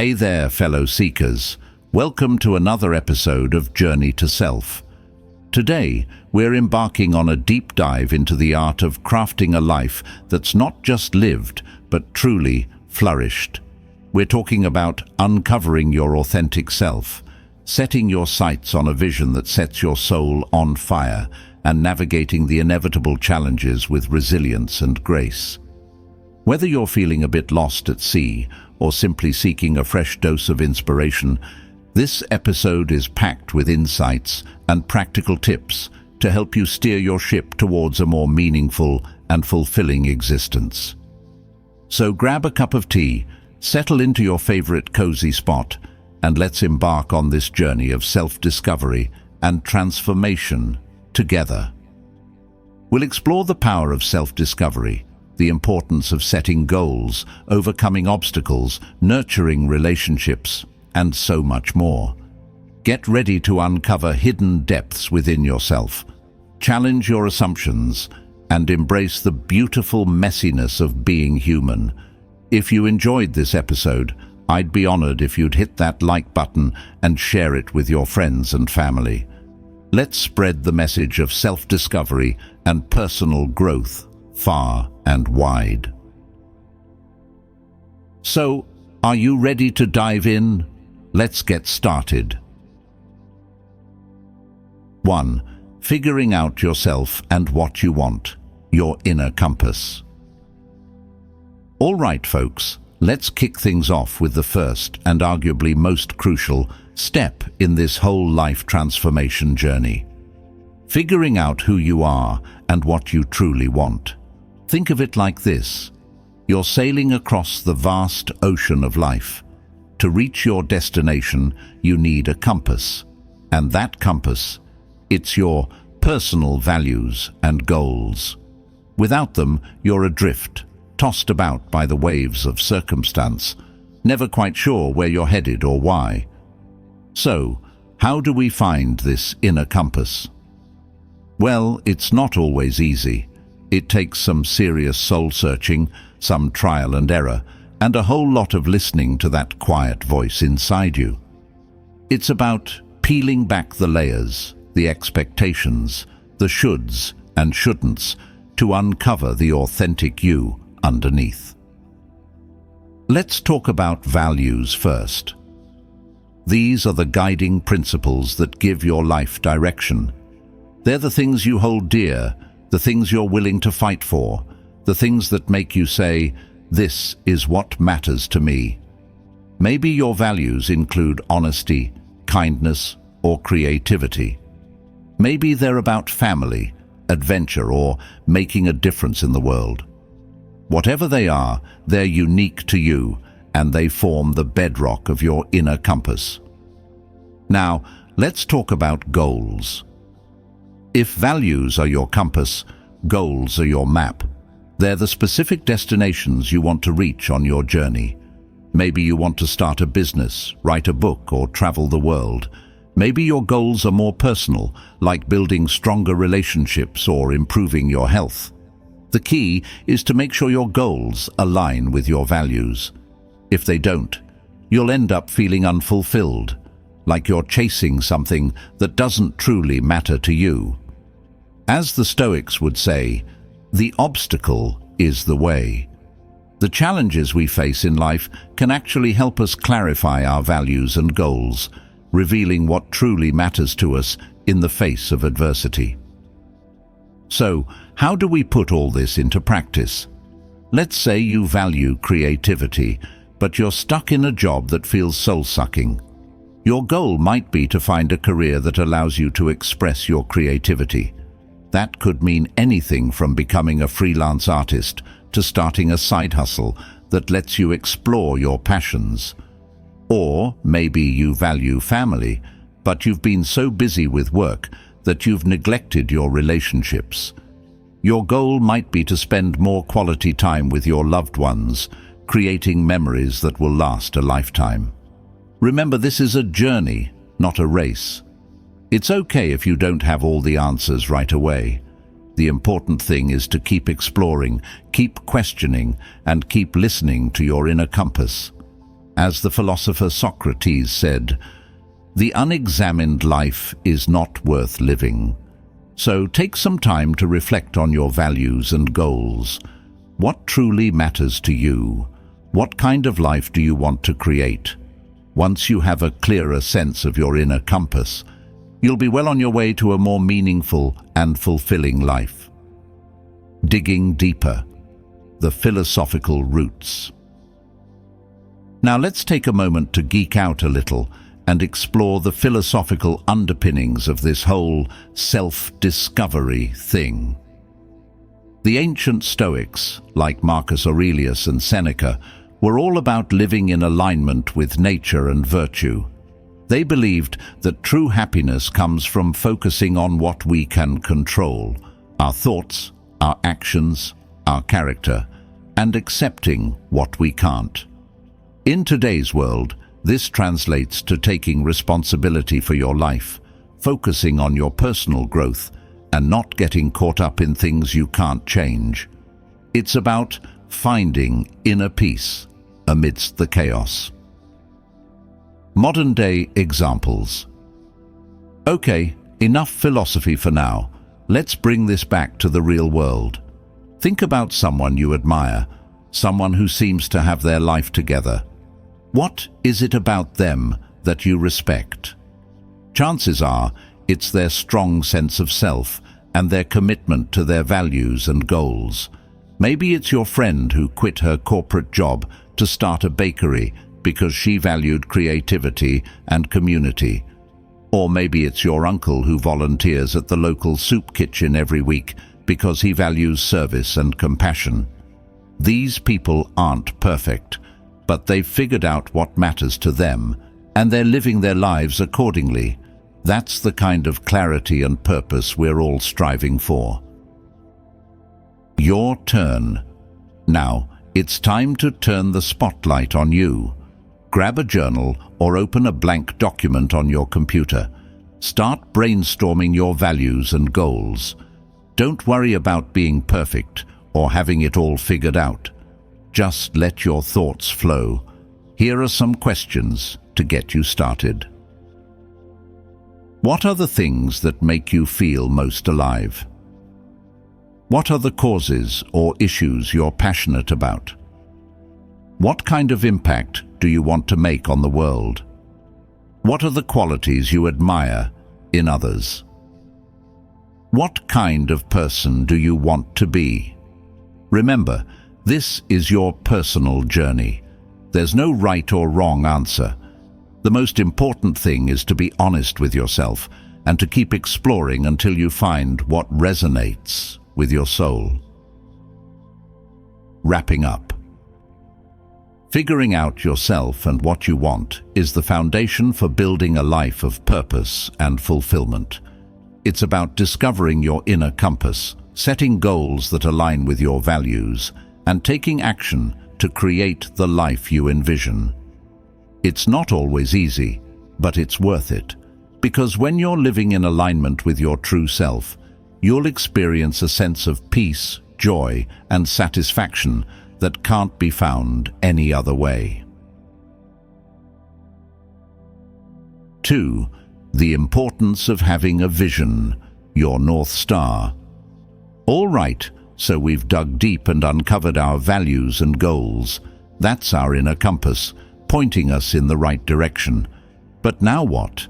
Hey there, fellow seekers. Welcome to another episode of Journey to Self. Today, we're embarking on a deep dive into the art of crafting a life that's not just lived, but truly flourished. We're talking about uncovering your authentic self, setting your sights on a vision that sets your soul on fire, and navigating the inevitable challenges with resilience and grace. Whether you're feeling a bit lost at sea or simply seeking a fresh dose of inspiration, this episode is packed with insights and practical tips to help you steer your ship towards a more meaningful and fulfilling existence. So grab a cup of tea, settle into your favorite cozy spot, and let's embark on this journey of self-discovery and transformation together. We'll explore the power of self-discovery, the importance of setting goals, overcoming obstacles, nurturing relationships, and so much more. Get ready to uncover hidden depths within yourself, challenge your assumptions, and embrace the beautiful messiness of being human. If you enjoyed this episode, I'd be honored if you'd hit that like button and share it with your friends and family. Let's spread the message of self-discovery and personal growth far and wide. So, are you ready to dive in? Let's get started. 1. Figuring out yourself and what you want, your inner compass. All right, folks, let's kick things off with the first and arguably most crucial step in this whole life transformation journey. Figuring out who you are and what you truly want. Think of it like this. You're sailing across the vast ocean of life. To reach your destination, you need a compass. And that compass, it's your personal values and goals. Without them, you're adrift, tossed about by the waves of circumstance, never quite sure where you're headed or why. So, how do we find this inner compass? Well, it's not always easy. It takes some serious soul-searching, some trial and error, and a whole lot of listening to that quiet voice inside you. It's about peeling back the layers, the expectations, the shoulds and shouldn'ts, to uncover the authentic you underneath. Let's talk about values first. These are the guiding principles that give your life direction. They're the things you hold dear, the things you're willing to fight for, the things that make you say, "This is what matters to me." Maybe your values include honesty, kindness, or creativity. Maybe they're about family, adventure, or making a difference in the world. Whatever they are, they're unique to you, and they form the bedrock of your inner compass. Now, let's talk about goals. If values are your compass, goals are your map. They're the specific destinations you want to reach on your journey. Maybe you want to start a business, write a book, or travel the world. Maybe your goals are more personal, like building stronger relationships or improving your health. The key is to make sure your goals align with your values. If they don't, you'll end up feeling unfulfilled, like you're chasing something that doesn't truly matter to you. As the Stoics would say, the obstacle is the way. The challenges we face in life can actually help us clarify our values and goals, revealing what truly matters to us in the face of adversity. So, how do we put all this into practice? Let's say you value creativity, but you're stuck in a job that feels soul-sucking. Your goal might be to find a career that allows you to express your creativity. That could mean anything from becoming a freelance artist to starting a side hustle that lets you explore your passions. Or maybe you value family, but you've been so busy with work that you've neglected your relationships. Your goal might be to spend more quality time with your loved ones, creating memories that will last a lifetime. Remember, this is a journey, not a race. It's okay if you don't have all the answers right away. The important thing is to keep exploring, keep questioning, and keep listening to your inner compass. As the philosopher Socrates said, "The unexamined life is not worth living." So take some time to reflect on your values and goals. What truly matters to you? What kind of life do you want to create? Once you have a clearer sense of your inner compass, you'll be well on your way to a more meaningful and fulfilling life. Digging deeper. The philosophical roots. Now let's take a moment to geek out a little and explore the philosophical underpinnings of this whole self-discovery thing. The ancient Stoics, like Marcus Aurelius and Seneca, were all about living in alignment with nature and virtue. They believed that true happiness comes from focusing on what we can control, our thoughts, our actions, our character, and accepting what we can't. In today's world, this translates to taking responsibility for your life, focusing on your personal growth, and not getting caught up in things you can't change. It's about finding inner peace amidst the chaos. Modern-day examples. Okay, enough philosophy for now. Let's bring this back to the real world. Think about someone you admire, someone who seems to have their life together. What is it about them that you respect? Chances are it's their strong sense of self and their commitment to their values and goals. Maybe it's your friend who quit her corporate job to start a bakery because she valued creativity and community. Or maybe it's your uncle who volunteers at the local soup kitchen every week because he values service and compassion. These people aren't perfect, but they've figured out what matters to them, and they're living their lives accordingly. That's the kind of clarity and purpose we're all striving for. Your turn. Now, it's time to turn the spotlight on you. Grab a journal or open a blank document on your computer. Start brainstorming your values and goals. Don't worry about being perfect or having it all figured out. Just let your thoughts flow. Here are some questions to get you started. What are the things that make you feel most alive? What are the causes or issues you're passionate about? What kind of impact do you want to make on the world? What are the qualities you admire in others? What kind of person do you want to be? Remember, this is your personal journey. There's no right or wrong answer. The most important thing is to be honest with yourself and to keep exploring until you find what resonates with your soul. Wrapping up. Figuring out yourself and what you want is the foundation for building a life of purpose and fulfillment. It's about discovering your inner compass, setting goals that align with your values, and taking action to create the life you envision. It's not always easy, but it's worth it, because when you're living in alignment with your true self, you'll experience a sense of peace, joy, and satisfaction that can't be found any other way. 2. The importance of having a vision, your North Star. All right, so we've dug deep and uncovered our values and goals. That's our inner compass, pointing us in the right direction. But now what?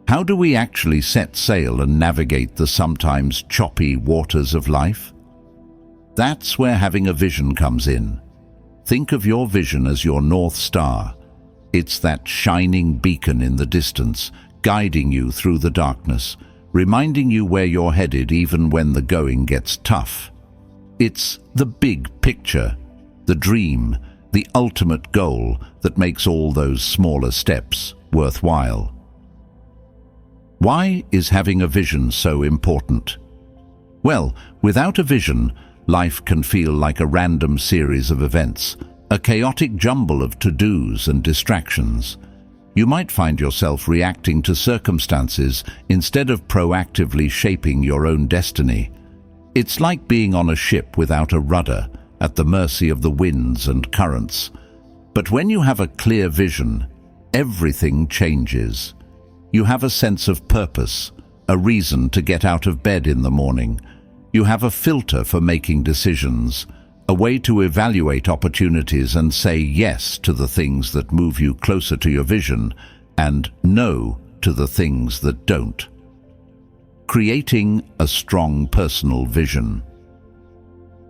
How do we actually set sail and navigate the sometimes choppy waters of life? That's where having a vision comes in. Think of your vision as your North Star. It's that shining beacon in the distance, guiding you through the darkness, reminding you where you're headed even when the going gets tough. It's the big picture, the dream, the ultimate goal that makes all those smaller steps worthwhile. Why is having a vision so important? Well, without a vision, life can feel like a random series of events, a chaotic jumble of to-dos and distractions. You might find yourself reacting to circumstances instead of proactively shaping your own destiny. It's like being on a ship without a rudder, at the mercy of the winds and currents. But when you have a clear vision, everything changes. You have a sense of purpose, a reason to get out of bed in the morning. You have a filter for making decisions, a way to evaluate opportunities and say yes to the things that move you closer to your vision and no to the things that don't. Creating a strong personal vision.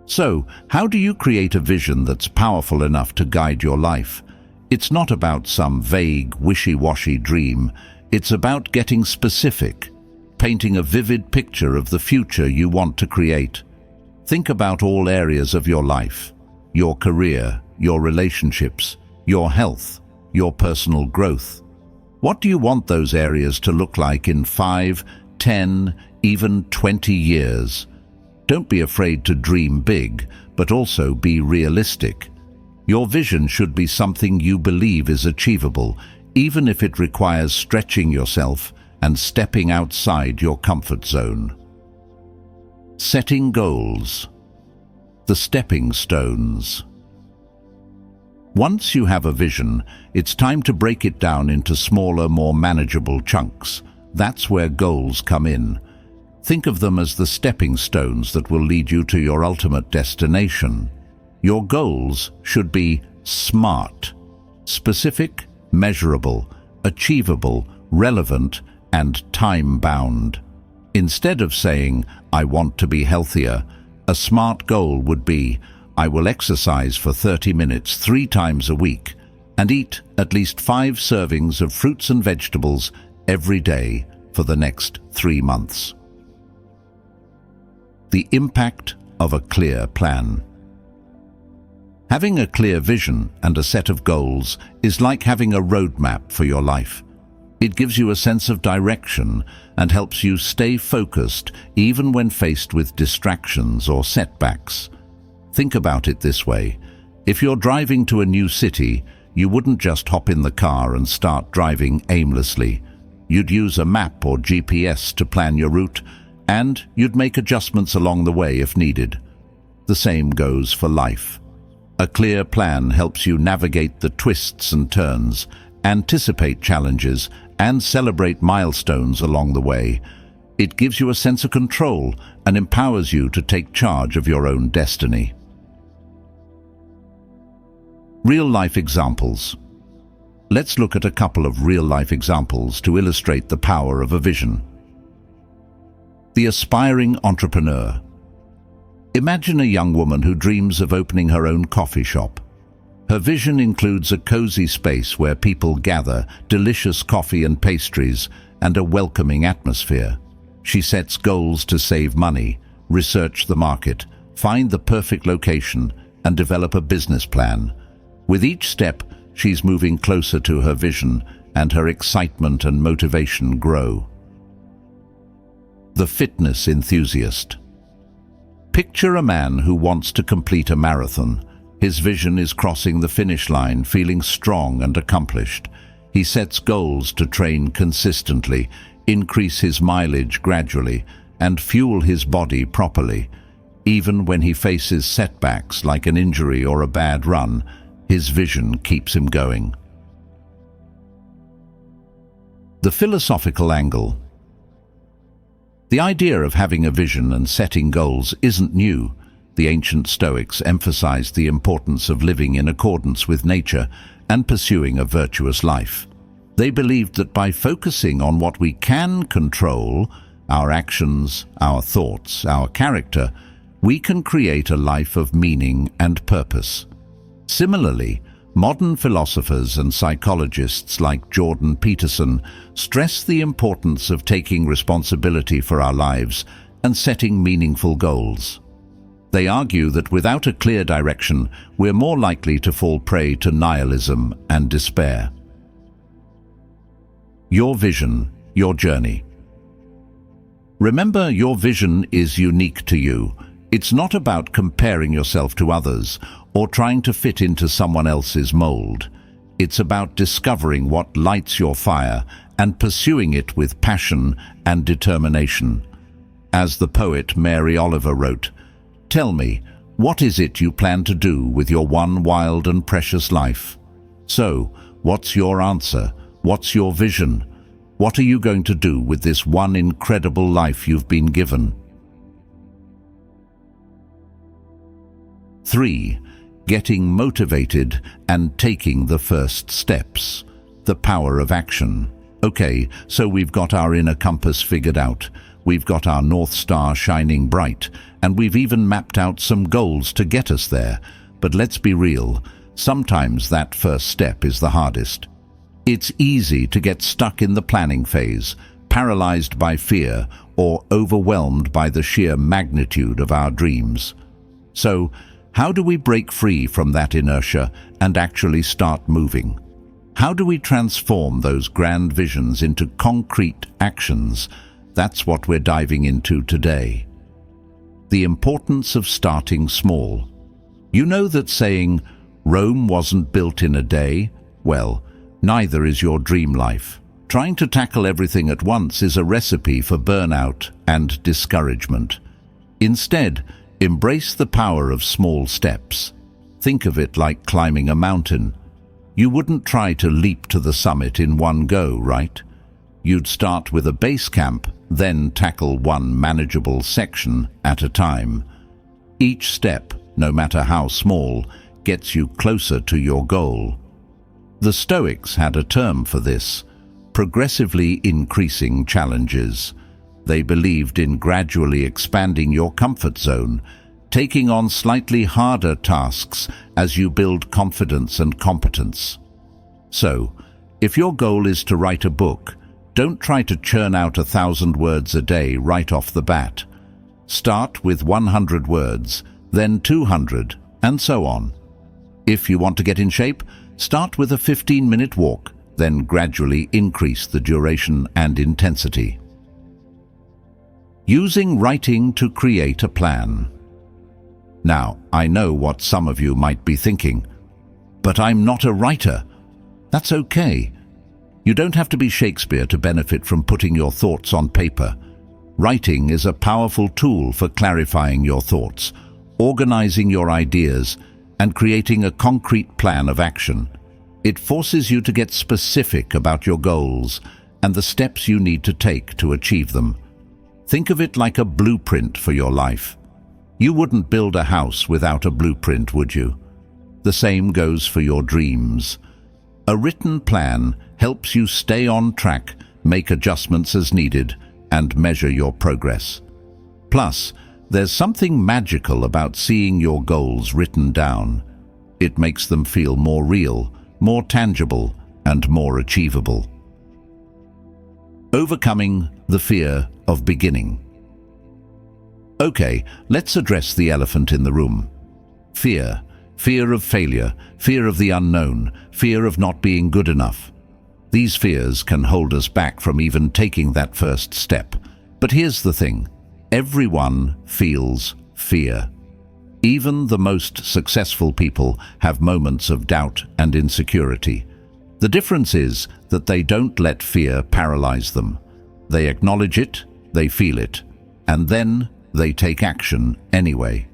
So, how do you create a vision that's powerful enough to guide your life? It's not about some vague, wishy-washy dream. It's about getting specific, painting a vivid picture of the future you want to create. Think about all areas of your life: your career, your relationships, your health, your personal growth. What do you want those areas to look like in 5, 10, even 20 years? Don't be afraid to dream big, but also be realistic. Your vision should be something you believe is achievable, even if it requires stretching yourself and stepping outside your comfort zone. Setting goals. The stepping stones. Once you have a vision, it's time to break it down into smaller, more manageable chunks. That's where goals come in. Think of them as the stepping stones that will lead you to your ultimate destination. Your goals should be SMART: specific, measurable, achievable, relevant, and time-bound. Instead of saying, "I want to be healthier," a SMART goal would be, "I will exercise for 30 minutes 3 times a week and eat at least 5 servings of fruits and vegetables every day for the next 3 months." The impact of a clear plan. Having a clear vision and a set of goals is like having a roadmap for your life. It gives you a sense of direction and helps you stay focused even when faced with distractions or setbacks. Think about it this way. If you're driving to a new city, you wouldn't just hop in the car and start driving aimlessly. You'd use a map or GPS to plan your route, and you'd make adjustments along the way if needed. The same goes for life. A clear plan helps you navigate the twists and turns, anticipate challenges, and celebrate milestones along the way. It gives you a sense of control and empowers you to take charge of your own destiny. Real-life examples. Let's look at a couple of real-life examples to illustrate the power of a vision. The aspiring entrepreneur. Imagine a young woman who dreams of opening her own coffee shop. Her vision includes a cozy space where people gather, delicious coffee and pastries, and a welcoming atmosphere. She sets goals to save money, research the market, find the perfect location, and develop a business plan. With each step, she's moving closer to her vision, and her excitement and motivation grow. The fitness enthusiast. Picture a man who wants to complete a marathon. His vision is crossing the finish line, feeling strong and accomplished. He sets goals to train consistently, increase his mileage gradually, and fuel his body properly. Even when he faces setbacks like an injury or a bad run, his vision keeps him going. The philosophical angle. The idea of having a vision and setting goals isn't new. The ancient Stoics emphasized the importance of living in accordance with nature and pursuing a virtuous life. They believed that by focusing on what we can control, our actions, our thoughts, our character, we can create a life of meaning and purpose. Similarly, modern philosophers and psychologists like Jordan Peterson stress the importance of taking responsibility for our lives and setting meaningful goals. They argue that without a clear direction, we're more likely to fall prey to nihilism and despair. Your vision, your journey. Remember, your vision is unique to you. It's not about comparing yourself to others or trying to fit into someone else's mold. It's about discovering what lights your fire and pursuing it with passion and determination. As the poet Mary Oliver wrote, "Tell me, what is it you plan to do with your one wild and precious life? So, what's your answer? What's your vision? What are you going to do with this one incredible life you've been given? 3. Getting motivated and taking the first steps. The power of action. Okay, so we've got our inner compass figured out. We've got our North Star shining bright, and we've even mapped out some goals to get us there. But let's be real, sometimes that first step is the hardest. It's easy to get stuck in the planning phase, paralyzed by fear or overwhelmed by the sheer magnitude of our dreams. So, how do we break free from that inertia and actually start moving? How do we transform those grand visions into concrete actions? That's what we're diving into today. The importance of starting small. You know that saying, Rome wasn't built in a day? Well, neither is your dream life. Trying to tackle everything at once is a recipe for burnout and discouragement. Instead, embrace the power of small steps. Think of it like climbing a mountain. You wouldn't try to leap to the summit in one go, right? You'd start with a base camp, then tackle one manageable section at a time. Each step, no matter how small, gets you closer to your goal. The Stoics had a term for this: progressively increasing challenges. They believed in gradually expanding your comfort zone, taking on slightly harder tasks as you build confidence and competence. So, if your goal is to write a book, don't try to churn out 1,000 words a day right off the bat. Start with 100 words, then 200, and so on. If you want to get in shape, start with a 15-minute walk, then gradually increase the duration and intensity. Using writing to create a plan. Now, I know what some of you might be thinking, but I'm not a writer. That's okay. You don't have to be Shakespeare to benefit from putting your thoughts on paper. Writing is a powerful tool for clarifying your thoughts, organizing your ideas, and creating a concrete plan of action. It forces you to get specific about your goals and the steps you need to take to achieve them. Think of it like a blueprint for your life. You wouldn't build a house without a blueprint, would you? The same goes for your dreams. A written plan helps you stay on track, make adjustments as needed, and measure your progress. Plus, there's something magical about seeing your goals written down. It makes them feel more real, more tangible, and more achievable. Overcoming the fear of beginning. Okay, let's address the elephant in the room. Fear. Fear of failure, fear of the unknown, fear of not being good enough. These fears can hold us back from even taking that first step. But here's the thing. Everyone feels fear. Even the most successful people have moments of doubt and insecurity. The difference is that they don't let fear paralyze them. They acknowledge it, they feel it, and then they take action anyway.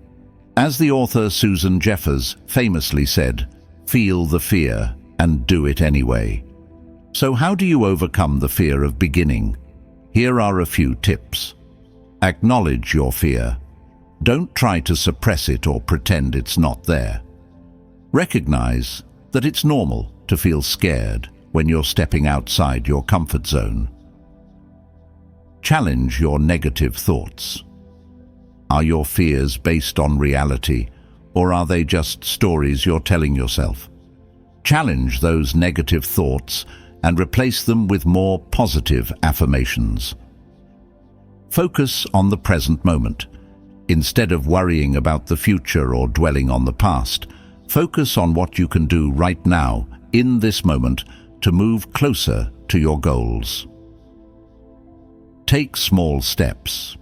As the author Susan Jeffers famously said, "Feel the fear and do it anyway." So how do you overcome the fear of beginning? Here are a few tips. Acknowledge your fear. Don't try to suppress it or pretend it's not there. Recognize that it's normal to feel scared when you're stepping outside your comfort zone. Challenge your negative thoughts. Are your fears based on reality, or are they just stories you're telling yourself? Challenge those negative thoughts and replace them with more positive affirmations. Focus on the present moment. Instead of worrying about the future or dwelling on the past, focus on what you can do right now, in this moment, to move closer to your goals. Take small steps.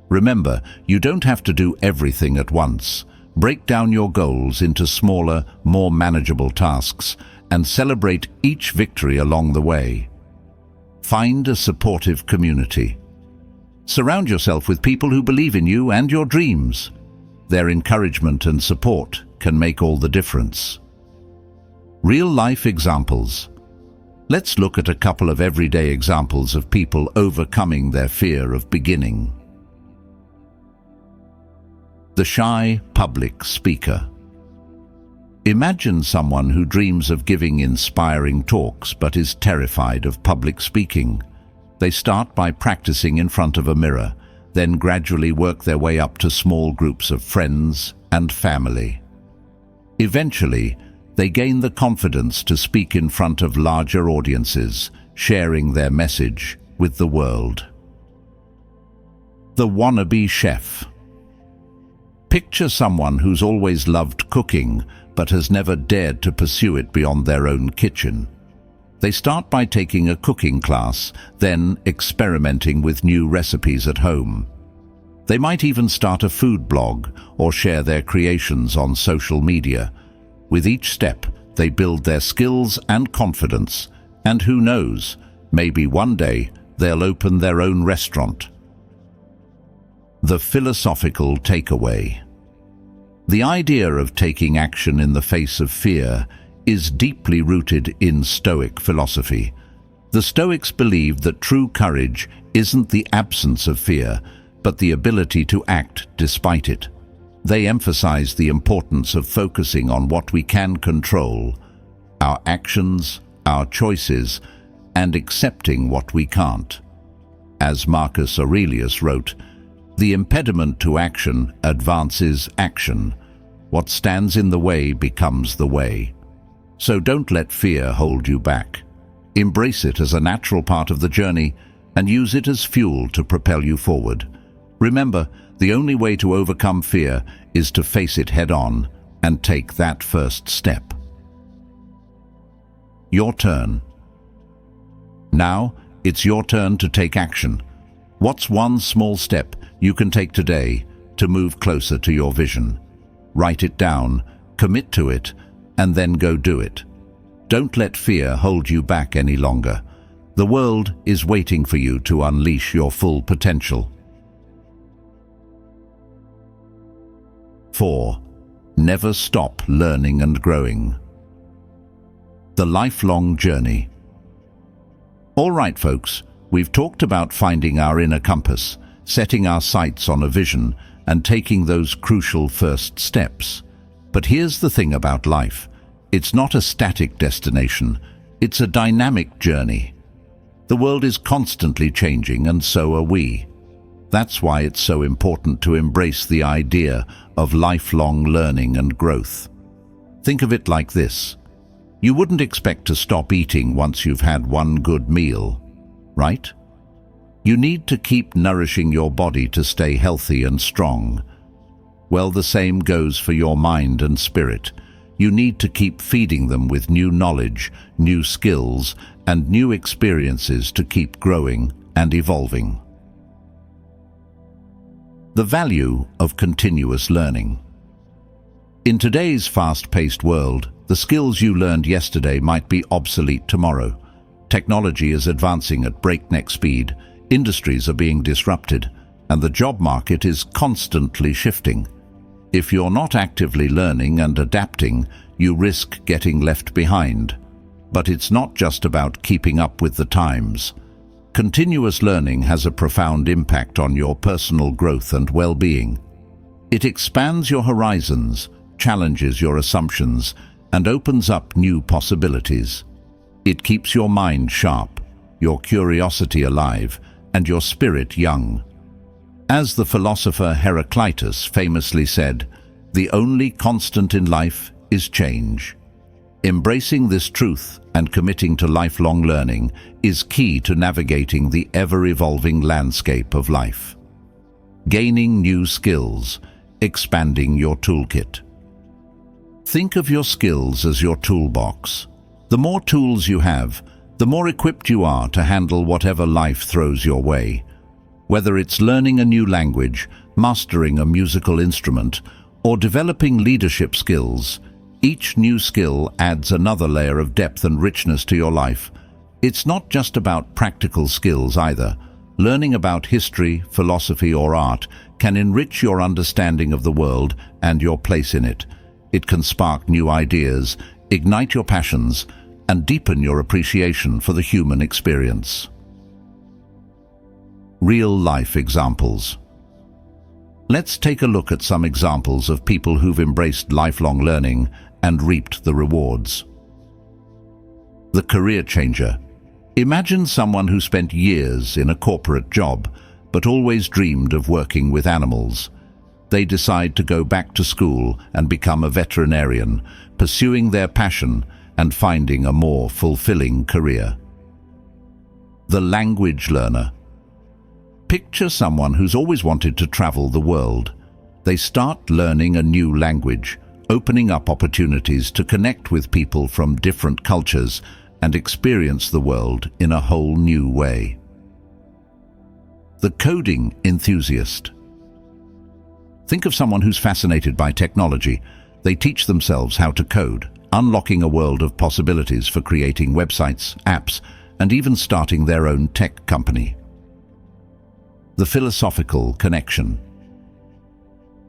Remember, you don't have to do everything at once. Break down your goals into smaller, more manageable tasks and celebrate each victory along the way. Find a supportive community. Surround yourself with people who believe in you and your dreams. Their encouragement and support can make all the difference. Real-life examples. Let's look at a couple of everyday examples of people overcoming their fear of beginning. The shy public speaker. Imagine someone who dreams of giving inspiring talks but is terrified of public speaking. They start by practicing in front of a mirror, then gradually work their way up to small groups of friends and family. Eventually, they gain the confidence to speak in front of larger audiences, sharing their message with the world. The wannabe chef. Picture someone who's always loved cooking but has never dared to pursue it beyond their own kitchen. They start by taking a cooking class, then experimenting with new recipes at home. They might even start a food blog or share their creations on social media. With each step, they build their skills and confidence, and who knows, maybe one day they'll open their own restaurant. The philosophical takeaway. The idea of taking action in the face of fear is deeply rooted in Stoic philosophy. The Stoics believed that true courage isn't the absence of fear, but the ability to act despite it. They emphasize the importance of focusing on what we can control, our actions, our choices, and accepting what we can't. As Marcus Aurelius wrote, "The impediment to action advances action. What stands in the way becomes the way." So don't let fear hold you back. Embrace it as a natural part of the journey and use it as fuel to propel you forward. Remember, the only way to overcome fear is to face it head-on and take that first step. Your turn. Now, it's your turn to take action. What's one small step you can take today to move closer to your vision? Write it down, commit to it, and then go do it. Don't let fear hold you back any longer. The world is waiting for you to unleash your full potential. 4. Never stop learning and growing. The lifelong journey. All right, folks, we've talked about finding our inner compass, setting our sights on a vision, and taking those crucial first steps. But here's the thing about life. It's not a static destination. It's a dynamic journey. The world is constantly changing, and so are we. That's why it's so important to embrace the idea of lifelong learning and growth. Think of it like this. You wouldn't expect to stop eating once you've had one good meal, right? You need to keep nourishing your body to stay healthy and strong. Well, the same goes for your mind and spirit. You need to keep feeding them with new knowledge, new skills, and new experiences to keep growing and evolving. The value of continuous learning. In today's fast-paced world, the skills you learned yesterday might be obsolete tomorrow. Technology is advancing at breakneck speed, industries are being disrupted, and the job market is constantly shifting. If you're not actively learning and adapting, you risk getting left behind. But it's not just about keeping up with the times. Continuous learning has a profound impact on your personal growth and well-being. It expands your horizons, challenges your assumptions, and opens up new possibilities. It keeps your mind sharp, your curiosity alive, and your spirit young. As the philosopher Heraclitus famously said, "The only constant in life is change." Embracing this truth and committing to lifelong learning is key to navigating the ever-evolving landscape of life. Gaining new skills, expanding your toolkit. Think of your skills as your toolbox. The more tools you have, the more equipped you are to handle whatever life throws your way. Whether it's learning a new language, mastering a musical instrument, or developing leadership skills, each new skill adds another layer of depth and richness to your life. It's not just about practical skills either. Learning about history, philosophy, or art can enrich your understanding of the world and your place in it. It can spark new ideas, ignite your passions, and deepen your appreciation for the human experience. Real-life examples. Let's take a look at some examples of people who've embraced lifelong learning and reaped the rewards. The career changer. Imagine someone who spent years in a corporate job, but always dreamed of working with animals. They decide to go back to school and become a veterinarian, pursuing their passion and finding a more fulfilling career. The language learner. Picture someone who's always wanted to travel the world. They start learning a new language, opening up opportunities to connect with people from different cultures and experience the world in a whole new way. The coding enthusiast. Think of someone who's fascinated by technology. They teach themselves how to code, unlocking a world of possibilities for creating websites, apps, and even starting their own tech company. The philosophical connection.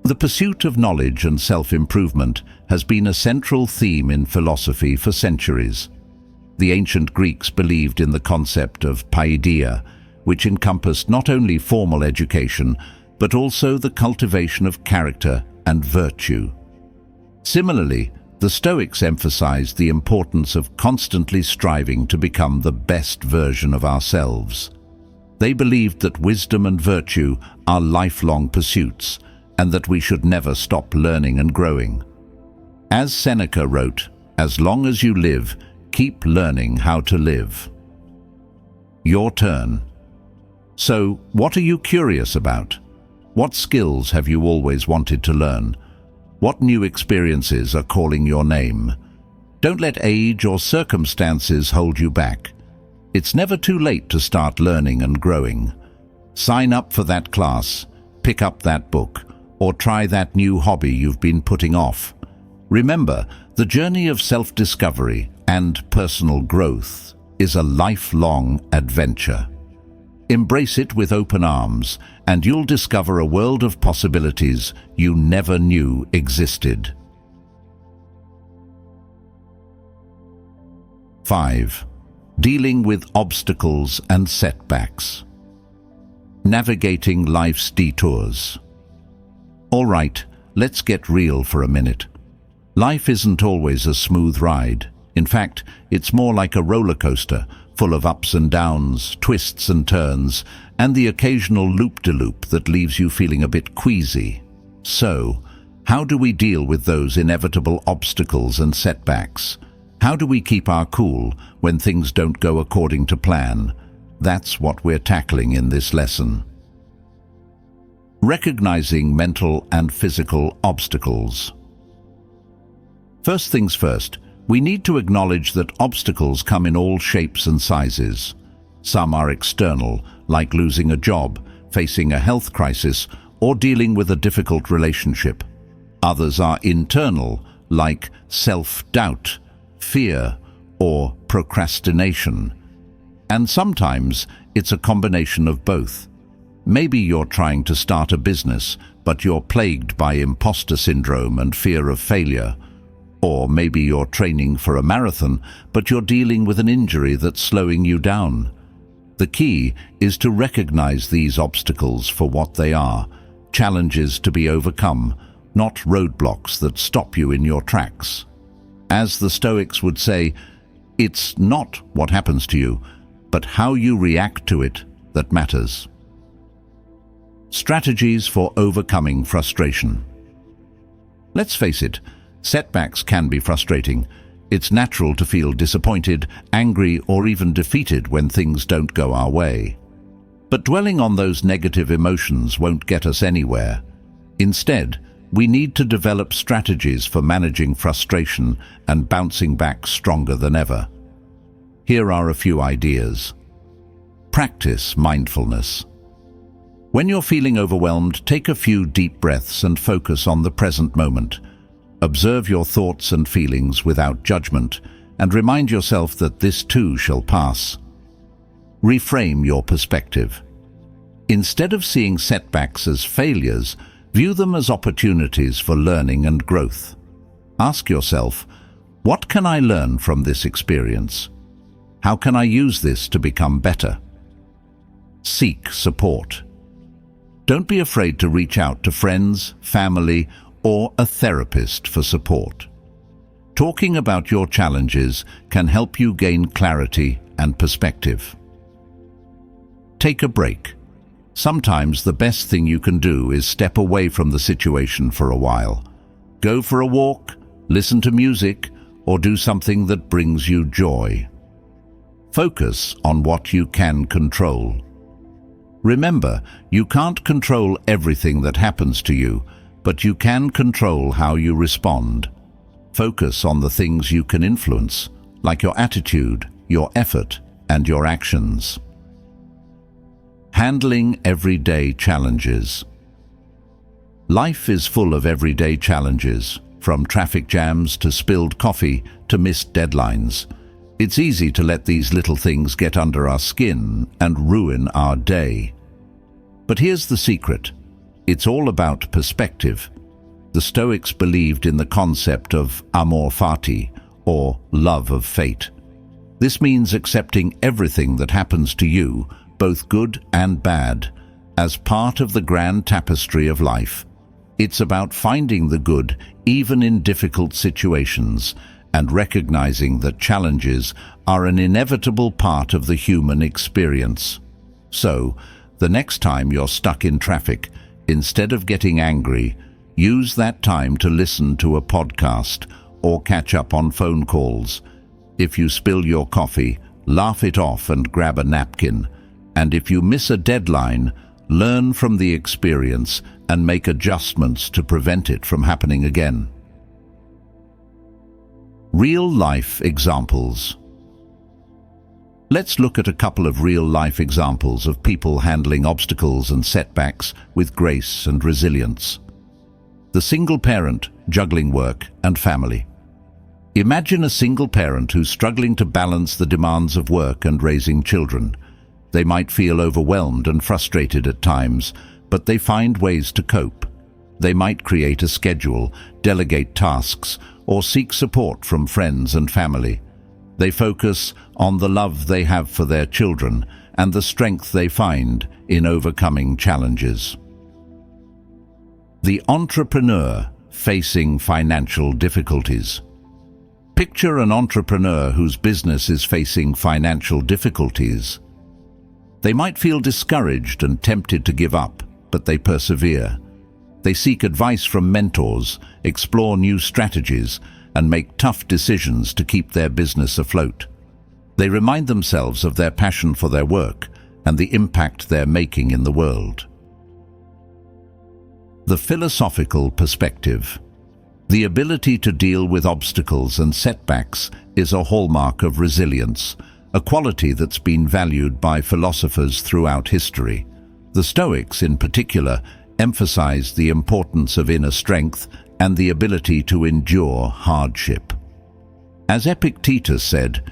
The pursuit of knowledge and self-improvement has been a central theme in philosophy for centuries. The ancient Greeks believed in the concept of paideia, which encompassed not only formal education, but also the cultivation of character and virtue. Similarly, the Stoics emphasized the importance of constantly striving to become the best version of ourselves. They believed that wisdom and virtue are lifelong pursuits, and that we should never stop learning and growing. As Seneca wrote, "As long as you live, keep learning how to live." Your turn. So, what are you curious about? What skills have you always wanted to learn? What new experiences are calling your name? Don't let age or circumstances hold you back. It's never too late to start learning and growing. Sign up for that class, pick up that book, or try that new hobby you've been putting off. Remember, the journey of self-discovery and personal growth is a lifelong adventure. Embrace it with open arms, and you'll discover a world of possibilities you never knew existed. 5. Dealing with obstacles and setbacks. Navigating life's detours. All right, let's get real for a minute. Life isn't always a smooth ride. In fact, it's more like a roller coaster, full of ups and downs, twists and turns, and the occasional loop-de-loop that leaves you feeling a bit queasy. So, how do we deal with those inevitable obstacles and setbacks? How do we keep our cool when things don't go according to plan? That's what we're tackling in this lesson. Recognizing mental and physical obstacles. First things first, we need to acknowledge that obstacles come in all shapes and sizes. Some are external, like losing a job, facing a health crisis, or dealing with a difficult relationship. Others are internal, like self-doubt, fear, or procrastination. And sometimes it's a combination of both. Maybe you're trying to start a business, but you're plagued by imposter syndrome and fear of failure. Or maybe you're training for a marathon, but you're dealing with an injury that's slowing you down. The key is to recognize these obstacles for what they are, challenges to be overcome, not roadblocks that stop you in your tracks. As the Stoics would say, it's not what happens to you, but how you react to it that matters. Strategies for overcoming frustration. Let's face it, setbacks can be frustrating. It's natural to feel disappointed, angry, or even defeated when things don't go our way. But dwelling on those negative emotions won't get us anywhere. Instead, we need to develop strategies for managing frustration and bouncing back stronger than ever. Here are a few ideas. Practice mindfulness. When you're feeling overwhelmed, take a few deep breaths and focus on the present moment. Observe your thoughts and feelings without judgment, and remind yourself that this too shall pass. Reframe your perspective. Instead of seeing setbacks as failures, view them as opportunities for learning and growth. Ask yourself, What can I learn from this experience? How can I use this to become better? Seek support. Don't be afraid to reach out to friends, family, or a therapist for support. Talking about your challenges can help you gain clarity and perspective. Take a break. Sometimes the best thing you can do is step away from the situation for a while. Go for a walk, listen to music, or do something that brings you joy. Focus on what you can control. Remember, you can't control everything that happens to you, but you can control how you respond. Focus on the things you can influence, like your attitude, your effort, and your actions. Handling everyday challenges. Life is full of everyday challenges, from traffic jams to spilled coffee to missed deadlines. It's easy to let these little things get under our skin and ruin our day. But here's the secret. It's all about perspective. The Stoics believed in the concept of amor fati, or love of fate. This means accepting everything that happens to you, both good and bad, as part of the grand tapestry of life. It's about finding the good even in difficult situations and recognizing that challenges are an inevitable part of the human experience. So, the next time you're stuck in traffic, instead of getting angry, use that time to listen to a podcast or catch up on phone calls. If you spill your coffee, laugh it off and grab a napkin. And if you miss a deadline, learn from the experience and make adjustments to prevent it from happening again. Real-life examples. Let's look at a couple of real-life examples of people handling obstacles and setbacks with grace and resilience. The single parent juggling work and family. Imagine a single parent who's struggling to balance the demands of work and raising children. They might feel overwhelmed and frustrated at times, but they find ways to cope. They might create a schedule, delegate tasks, or seek support from friends and family. They focus on the love they have for their children and the strength they find in overcoming challenges. The entrepreneur facing financial difficulties. Picture an entrepreneur whose business is facing financial difficulties. They might feel discouraged and tempted to give up, but they persevere. They seek advice from mentors, explore new strategies, and make tough decisions to keep their business afloat. They remind themselves of their passion for their work and the impact they're making in the world. The philosophical perspective. The ability to deal with obstacles and setbacks is a hallmark of resilience, a quality that's been valued by philosophers throughout history. The Stoics, in particular, emphasized the importance of inner strength and the ability to endure hardship. As Epictetus said,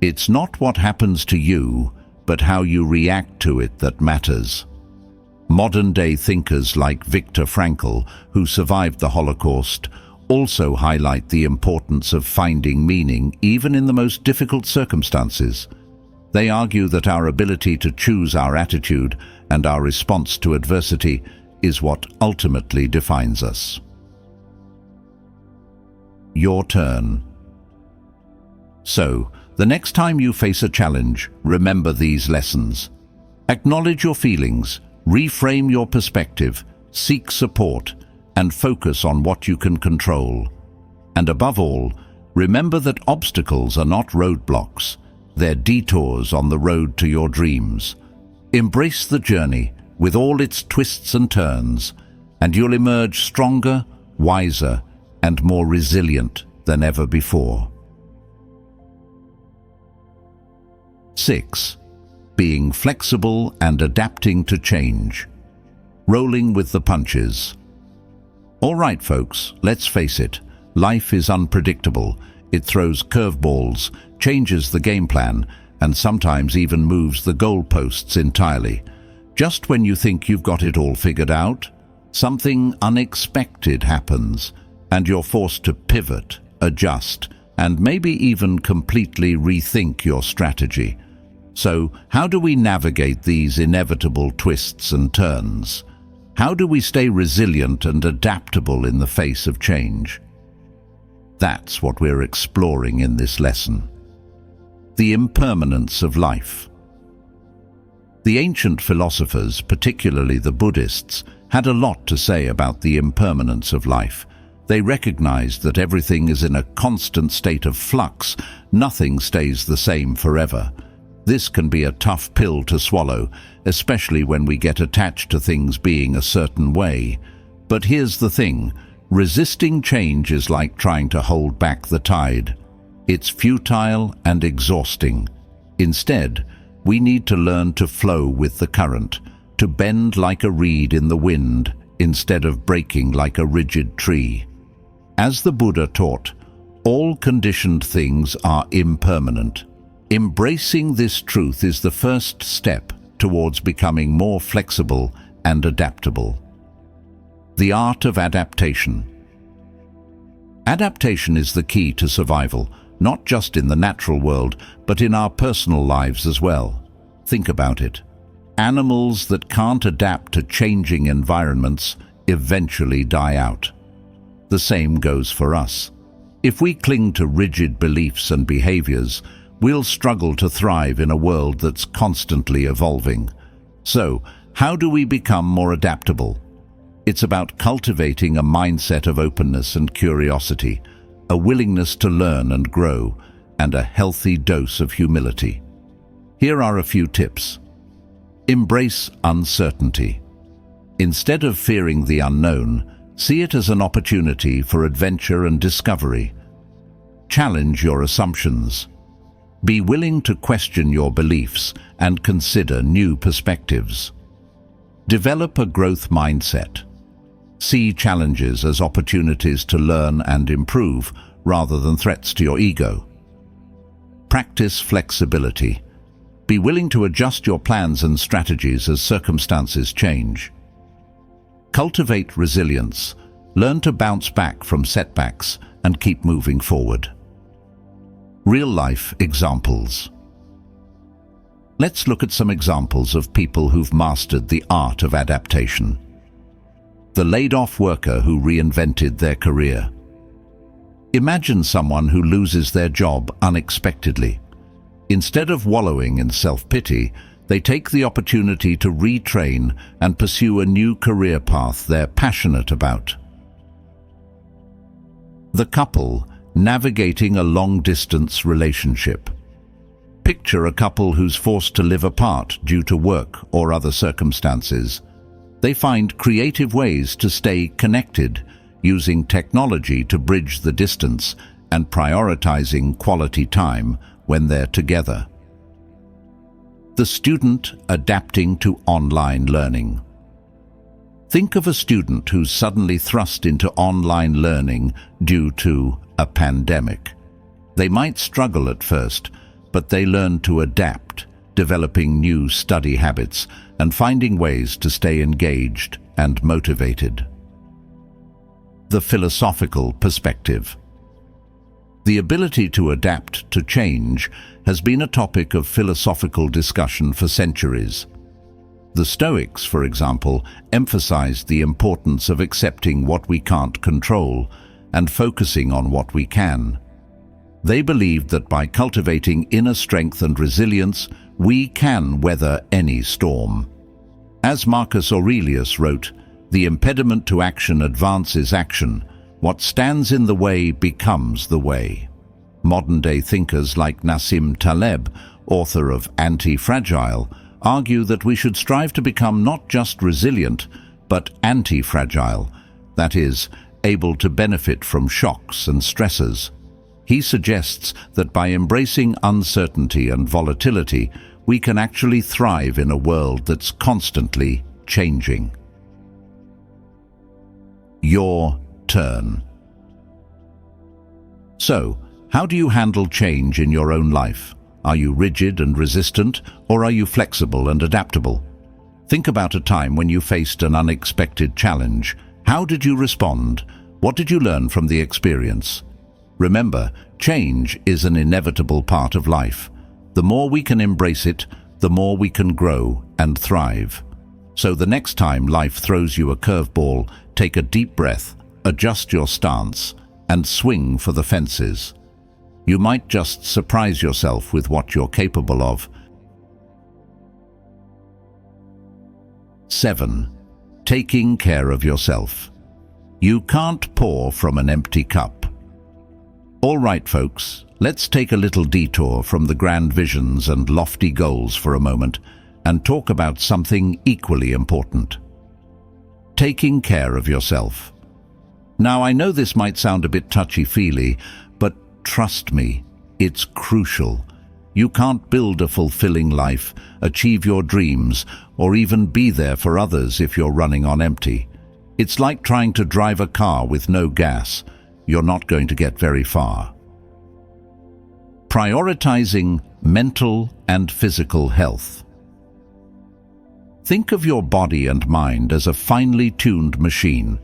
"It's not what happens to you, but how you react to it that matters." Modern-day thinkers like Viktor Frankl, who survived the Holocaust, also highlight the importance of finding meaning even in the most difficult circumstances. They argue that our ability to choose our attitude and our response to adversity is what ultimately defines us. Your turn. So, the next time you face a challenge, remember these lessons. Acknowledge your feelings, reframe your perspective, seek support, and focus on what you can control. And above all, remember that obstacles are not roadblocks. They're detours on the road to your dreams. Embrace the journey with all its twists and turns, and you'll emerge stronger, wiser, and more resilient than ever before. 6. Being flexible and adapting to change. Rolling with the punches. All right, folks, let's face it. Life is unpredictable. It throws curveballs, changes the game plan, and sometimes even moves the goalposts entirely. Just when you think you've got it all figured out, something unexpected happens, and you're forced to pivot, adjust, and maybe even completely rethink your strategy. So, how do we navigate these inevitable twists and turns? How do we stay resilient and adaptable in the face of change? That's what we're exploring in this lesson. The impermanence of life. The ancient philosophers, particularly the Buddhists, had a lot to say about the impermanence of life. They recognized that everything is in a constant state of flux. Nothing stays the same forever. This can be a tough pill to swallow, especially when we get attached to things being a certain way. But here's the thing, resisting change is like trying to hold back the tide. It's futile and exhausting. Instead, we need to learn to flow with the current, to bend like a reed in the wind instead of breaking like a rigid tree. As the Buddha taught, all conditioned things are impermanent. Embracing this truth is the first step towards becoming more flexible and adaptable. The art of adaptation. Adaptation is the key to survival, not just in the natural world, but in our personal lives as well. Think about it. Animals that can't adapt to changing environments eventually die out. The same goes for us. If we cling to rigid beliefs and behaviors, we'll struggle to thrive in a world that's constantly evolving. So, how do we become more adaptable? It's about cultivating a mindset of openness and curiosity, a willingness to learn and grow, and a healthy dose of humility. Here are a few tips. Embrace uncertainty. Instead of fearing the unknown, see it as an opportunity for adventure and discovery. Challenge your assumptions. Be willing to question your beliefs and consider new perspectives. Develop a growth mindset. See challenges as opportunities to learn and improve rather than threats to your ego. Practice flexibility. Be willing to adjust your plans and strategies as circumstances change. Cultivate resilience. Learn to bounce back from setbacks and keep moving forward. Real-life examples. Let's look at some examples of people who've mastered the art of adaptation. The laid-off worker who reinvented their career. Imagine someone who loses their job unexpectedly. Instead of wallowing in self-pity, they take the opportunity to retrain and pursue a new career path they're passionate about. The couple navigating a long-distance relationship. Picture a couple who's forced to live apart due to work or other circumstances. They find creative ways to stay connected, using technology to bridge the distance and prioritizing quality time when they're together. The student adapting to online learning. Think of a student who's suddenly thrust into online learning due to a pandemic. They might struggle at first, but they learn to adapt, developing new study habits and finding ways to stay engaged and motivated. The philosophical perspective. The ability to adapt to change has been a topic of philosophical discussion for centuries. The Stoics, for example, emphasized the importance of accepting what we can't control and focusing on what we can. They believed that by cultivating inner strength and resilience, we can weather any storm. As Marcus Aurelius wrote, "The impediment to action advances action. What stands in the way becomes the way." Modern-day thinkers like Nassim Taleb, author of Anti-Fragile, argue that we should strive to become not just resilient, but anti-fragile, that is, able to benefit from shocks and stresses. He suggests that by embracing uncertainty and volatility, we can actually thrive in a world that's constantly changing. Your turn. So, how do you handle change in your own life? Are you rigid and resistant, or are you flexible and adaptable? Think about a time when you faced an unexpected challenge. How did you respond? What did you learn from the experience? Remember, change is an inevitable part of life. The more we can embrace it, the more we can grow and thrive. So the next time life throws you a curveball, take a deep breath, adjust your stance, and swing for the fences. You might just surprise yourself with what you're capable of. 7. Taking care of yourself. You can't pour from an empty cup. All right, folks, let's take a little detour from the grand visions and lofty goals for a moment and talk about something equally important. Taking care of yourself. Now, I know this might sound a bit touchy-feely, but trust me, it's crucial. You can't build a fulfilling life, achieve your dreams, or even be there for others if you're running on empty. It's like trying to drive a car with no gas. You're not going to get very far. Prioritizing mental and physical health. Think of your body and mind as a finely tuned machine.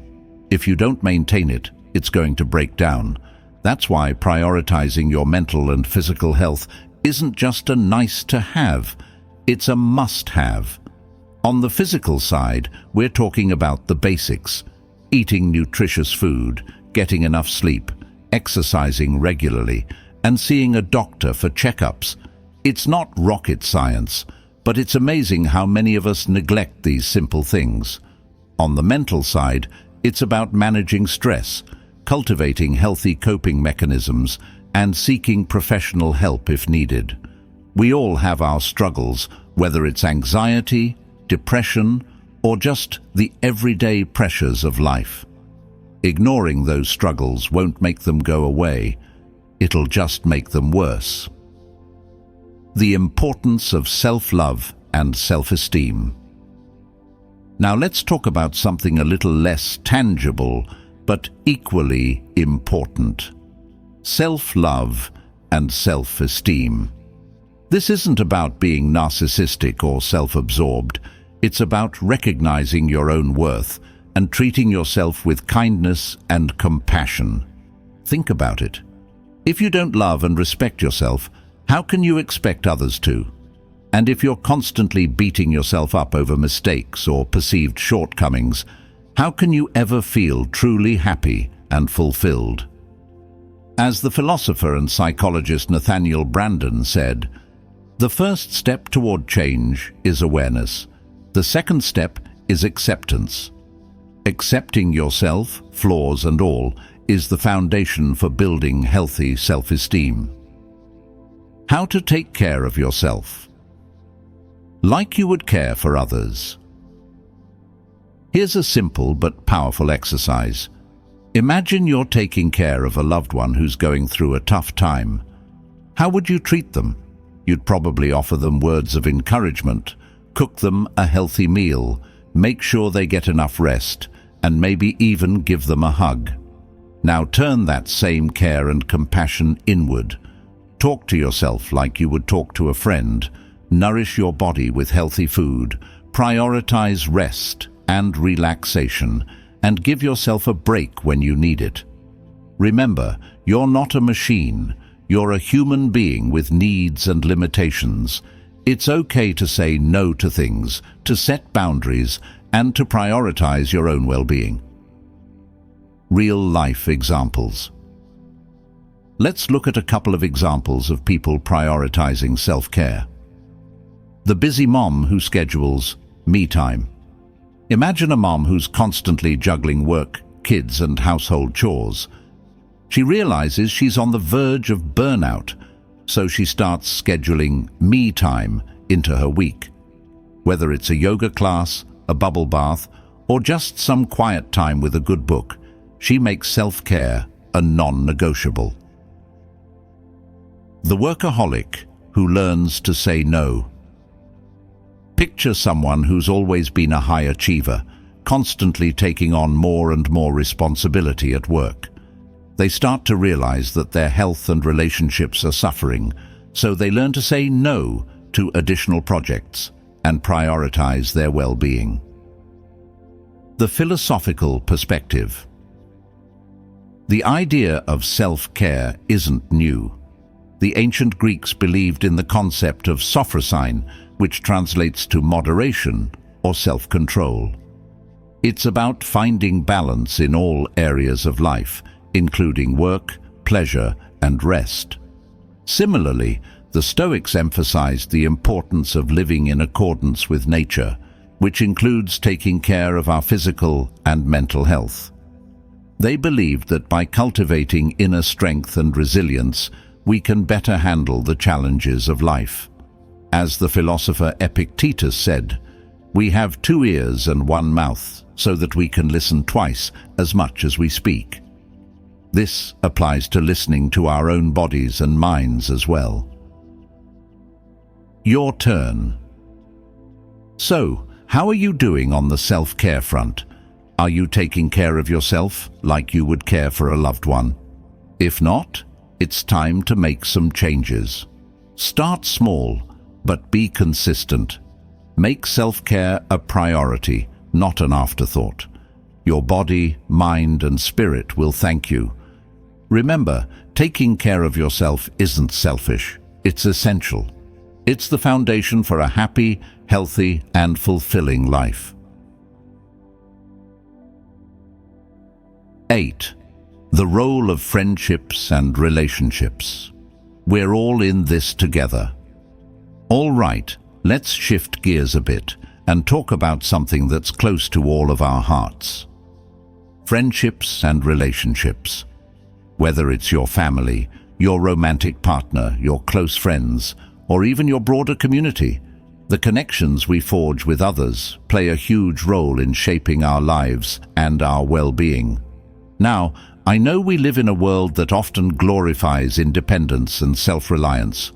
If you don't maintain it, it's going to break down. That's why prioritizing your mental and physical health isn't just a nice to have, it's a must-have. On the physical side, we're talking about the basics: eating nutritious food, getting enough sleep, exercising regularly, and seeing a doctor for checkups. It's not rocket science, but it's amazing how many of us neglect these simple things. On the mental side, it's about managing stress, cultivating healthy coping mechanisms, and seeking professional help if needed. We all have our struggles, whether it's anxiety, depression, or just the everyday pressures of life. Ignoring those struggles won't make them go away. It'll just make them worse. The importance of self-love and self-esteem. Now let's talk about something a little less tangible, but equally important: self-love and self-esteem. This isn't about being narcissistic or self-absorbed. It's about recognizing your own worth and treating yourself with kindness and compassion. Think about it. If you don't love and respect yourself, how can you expect others to? And if you're constantly beating yourself up over mistakes or perceived shortcomings, how can you ever feel truly happy and fulfilled? As the philosopher and psychologist Nathaniel Branden said, "The first step toward change is awareness. The second step is acceptance. Accepting yourself, flaws and all, is the foundation for building healthy self-esteem." How to take care of yourself. Like you would care for others. Here's a simple but powerful exercise. Imagine you're taking care of a loved one who's going through a tough time. How would you treat them? You'd probably offer them words of encouragement, cook them a healthy meal, make sure they get enough rest, and maybe even give them a hug. Now turn that same care and compassion inward. Talk to yourself like you would talk to a friend. Nourish your body with healthy food. Prioritize rest and relaxation, and give yourself a break when you need it. Remember, you're not a machine. You're a human being with needs and limitations. It's okay to say no to things, to set boundaries, and to prioritize your own well-being. Real-life examples. Let's look at a couple of examples of people prioritizing self-care. The busy mom who schedules me time. Imagine a mom who's constantly juggling work, kids, and household chores. She realizes she's on the verge of burnout, so she starts scheduling me time into her week. Whether it's a yoga class, a bubble bath, or just some quiet time with a good book, she makes self-care a non-negotiable. The workaholic who learns to say no. Picture someone who's always been a high achiever, constantly taking on more and more responsibility at work. They start to realize that their health and relationships are suffering, so they learn to say no to additional projects and prioritize their well-being. The philosophical perspective. The idea of self-care isn't new. The ancient Greeks believed in the concept of sophrosyne, which translates to moderation or self-control. It's about finding balance in all areas of life, including work, pleasure, and rest. Similarly, the Stoics emphasized the importance of living in accordance with nature, which includes taking care of our physical and mental health. They believed that by cultivating inner strength and resilience, we can better handle the challenges of life. As the philosopher Epictetus said, "We have 2 ears and 1 mouth, so that we can listen twice as much as we speak." This applies to listening to our own bodies and minds as well. Your turn. So, how are you doing on the self-care front? Are you taking care of yourself like you would care for a loved one? If not, it's time to make some changes. Start small, but be consistent. Make self-care a priority, not an afterthought. Your body, mind, and spirit will thank you. Remember, taking care of yourself isn't selfish, it's essential. It's the foundation for a happy, healthy, and fulfilling life. 8. The role of friendships and relationships. We're all in this together. All right, let's shift gears a bit and talk about something that's close to all of our hearts. Friendships and relationships. Whether it's your family, your romantic partner, your close friends, or even your broader community, the connections we forge with others play a huge role in shaping our lives and our well-being. Now, I know we live in a world that often glorifies independence and self-reliance,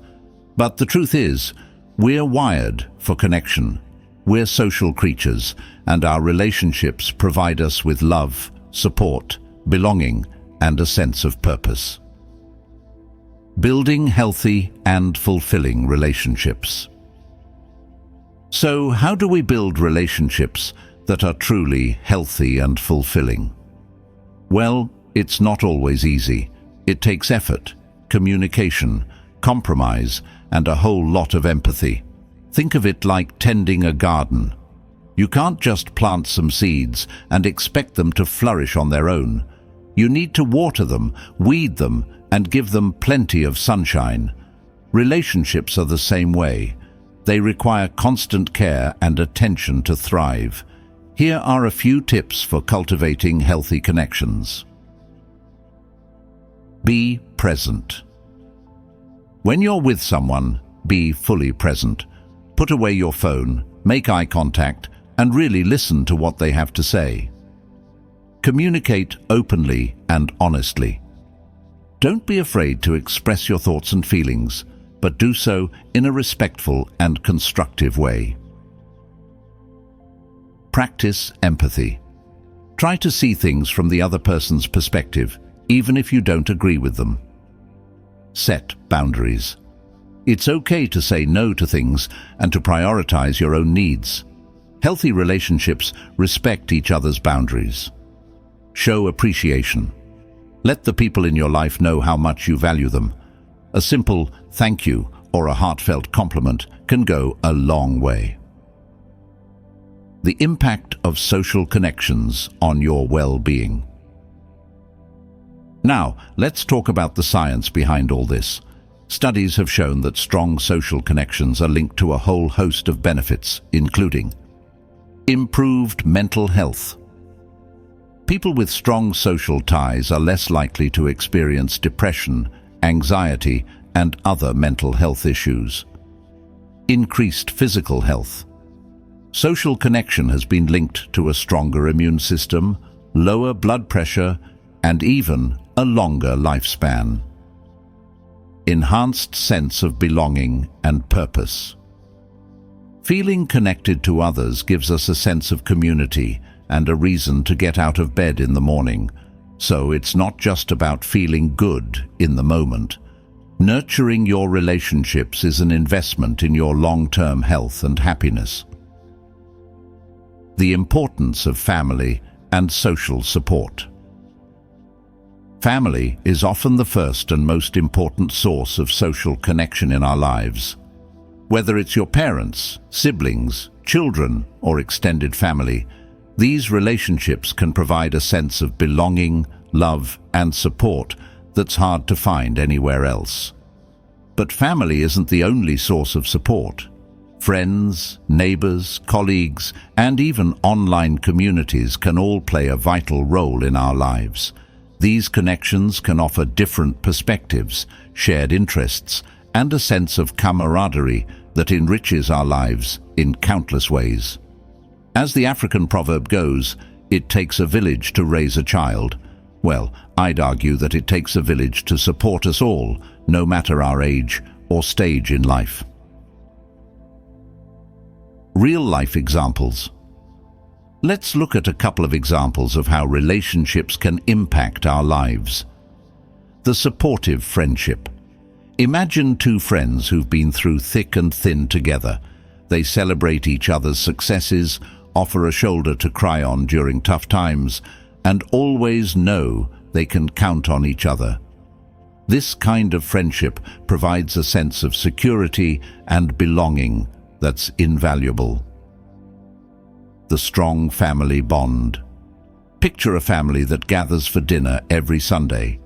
but the truth is, we're wired for connection. We're social creatures, and our relationships provide us with love, support, belonging, and a sense of purpose. Building healthy and fulfilling relationships. So, how do we build relationships that are truly healthy and fulfilling? Well, it's not always easy. It takes effort, communication, compromise, and a whole lot of empathy. Think of it like tending a garden. You can't just plant some seeds and expect them to flourish on their own. You need to water them, weed them, and give them plenty of sunshine. Relationships are the same way. They require constant care and attention to thrive. Here are a few tips for cultivating healthy connections. Be present. When you're with someone, be fully present. Put away your phone, make eye contact, and really listen to what they have to say. Communicate openly and honestly. Don't be afraid to express your thoughts and feelings, but do so in a respectful and constructive way. Practice empathy. Try to see things from the other person's perspective, even if you don't agree with them. Set boundaries. It's okay to say no to things and to prioritize your own needs. Healthy relationships respect each other's boundaries. Show appreciation. Let the people in your life know how much you value them. A simple thank you or a heartfelt compliment can go a long way. The impact of social connections on your well-being. Now, let's talk about the science behind all this. Studies have shown that strong social connections are linked to a whole host of benefits, including improved mental health. People with strong social ties are less likely to experience depression, anxiety, and other mental health issues. Increased physical health. Social connection has been linked to a stronger immune system, lower blood pressure, and even a longer lifespan. Enhanced sense of belonging and purpose. Feeling connected to others gives us a sense of community and a reason to get out of bed in the morning. So it's not just about feeling good in the moment. Nurturing your relationships is an investment in your long-term health and happiness. The importance of family and social support. Family is often the first and most important source of social connection in our lives. Whether it's your parents, siblings, children, or extended family, these relationships can provide a sense of belonging, love, and support that's hard to find anywhere else. But family isn't the only source of support. Friends, neighbors, colleagues, and even online communities can all play a vital role in our lives. These connections can offer different perspectives, shared interests, and a sense of camaraderie that enriches our lives in countless ways. As the African proverb goes, it takes a village to raise a child. Well, I'd argue that it takes a village to support us all, no matter our age or stage in life. Real-life examples. Let's look at a couple of examples of how relationships can impact our lives. The supportive friendship. Imagine two friends who've been through thick and thin together. They celebrate each other's successes, offer a shoulder to cry on during tough times, and always know they can count on each other. This kind of friendship provides a sense of security and belonging that's invaluable. The strong family bond. Picture a family that gathers for dinner every Sunday.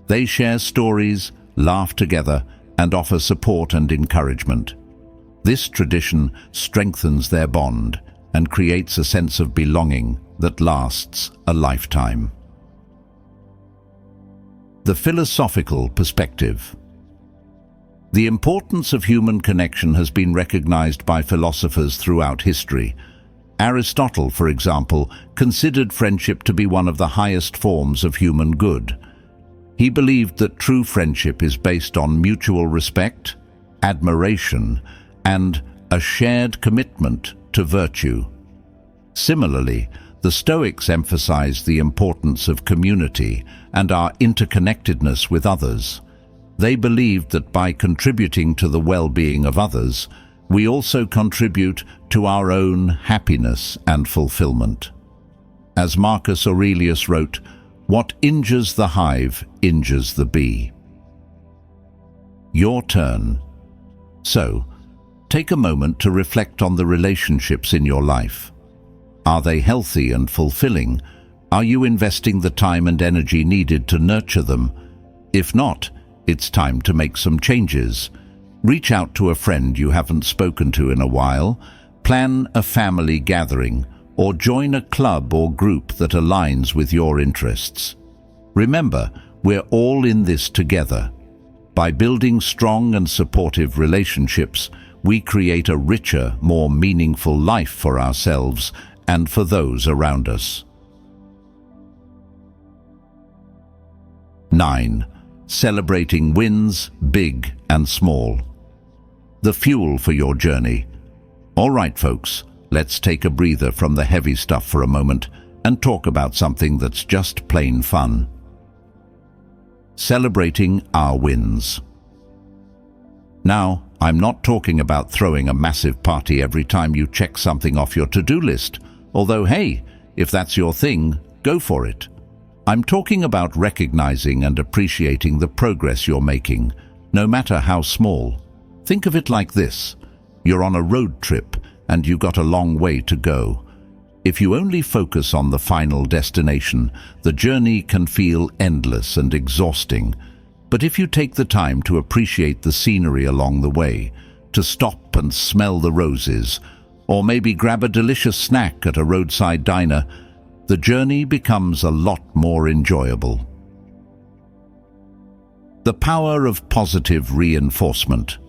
They share stories, laugh together, and offer support and encouragement. This tradition strengthens their bond and creates a sense of belonging that lasts a lifetime. The philosophical perspective. The importance of human connection has been recognized by philosophers throughout history. Aristotle, for example, considered friendship to be one of the highest forms of human good. He believed that true friendship is based on mutual respect, admiration, and a shared commitment to virtue. Similarly, the Stoics emphasized the importance of community and our interconnectedness with others. They believed that by contributing to the well-being of others, we also contribute to our own happiness and fulfillment. As Marcus Aurelius wrote, "What injures the hive injures the bee." Your turn. So, take a moment to reflect on the relationships in your life. Are they healthy and fulfilling? Are you investing the time and energy needed to nurture them? If not, it's time to make some changes. Reach out to a friend you haven't spoken to in a while, plan a family gathering, or join a club or group that aligns with your interests. Remember, we're all in this together. By building strong and supportive relationships, we create a richer, more meaningful life for ourselves and for those around us. 9. Celebrating wins, big and small. The fuel for your journey. All right, folks, let's take a breather from the heavy stuff for a moment and talk about something that's just plain fun. Celebrating our wins. Now, I'm not talking about throwing a massive party every time you check something off your to-do list, although hey, if that's your thing, go for it. I'm talking about recognizing and appreciating the progress you're making, no matter how small. Think of it like this. You're on a road trip and you've got a long way to go. If you only focus on the final destination, the journey can feel endless and exhausting. But if you take the time to appreciate the scenery along the way, to stop and smell the roses, or maybe grab a delicious snack at a roadside diner, the journey becomes a lot more enjoyable. The power of positive reinforcement.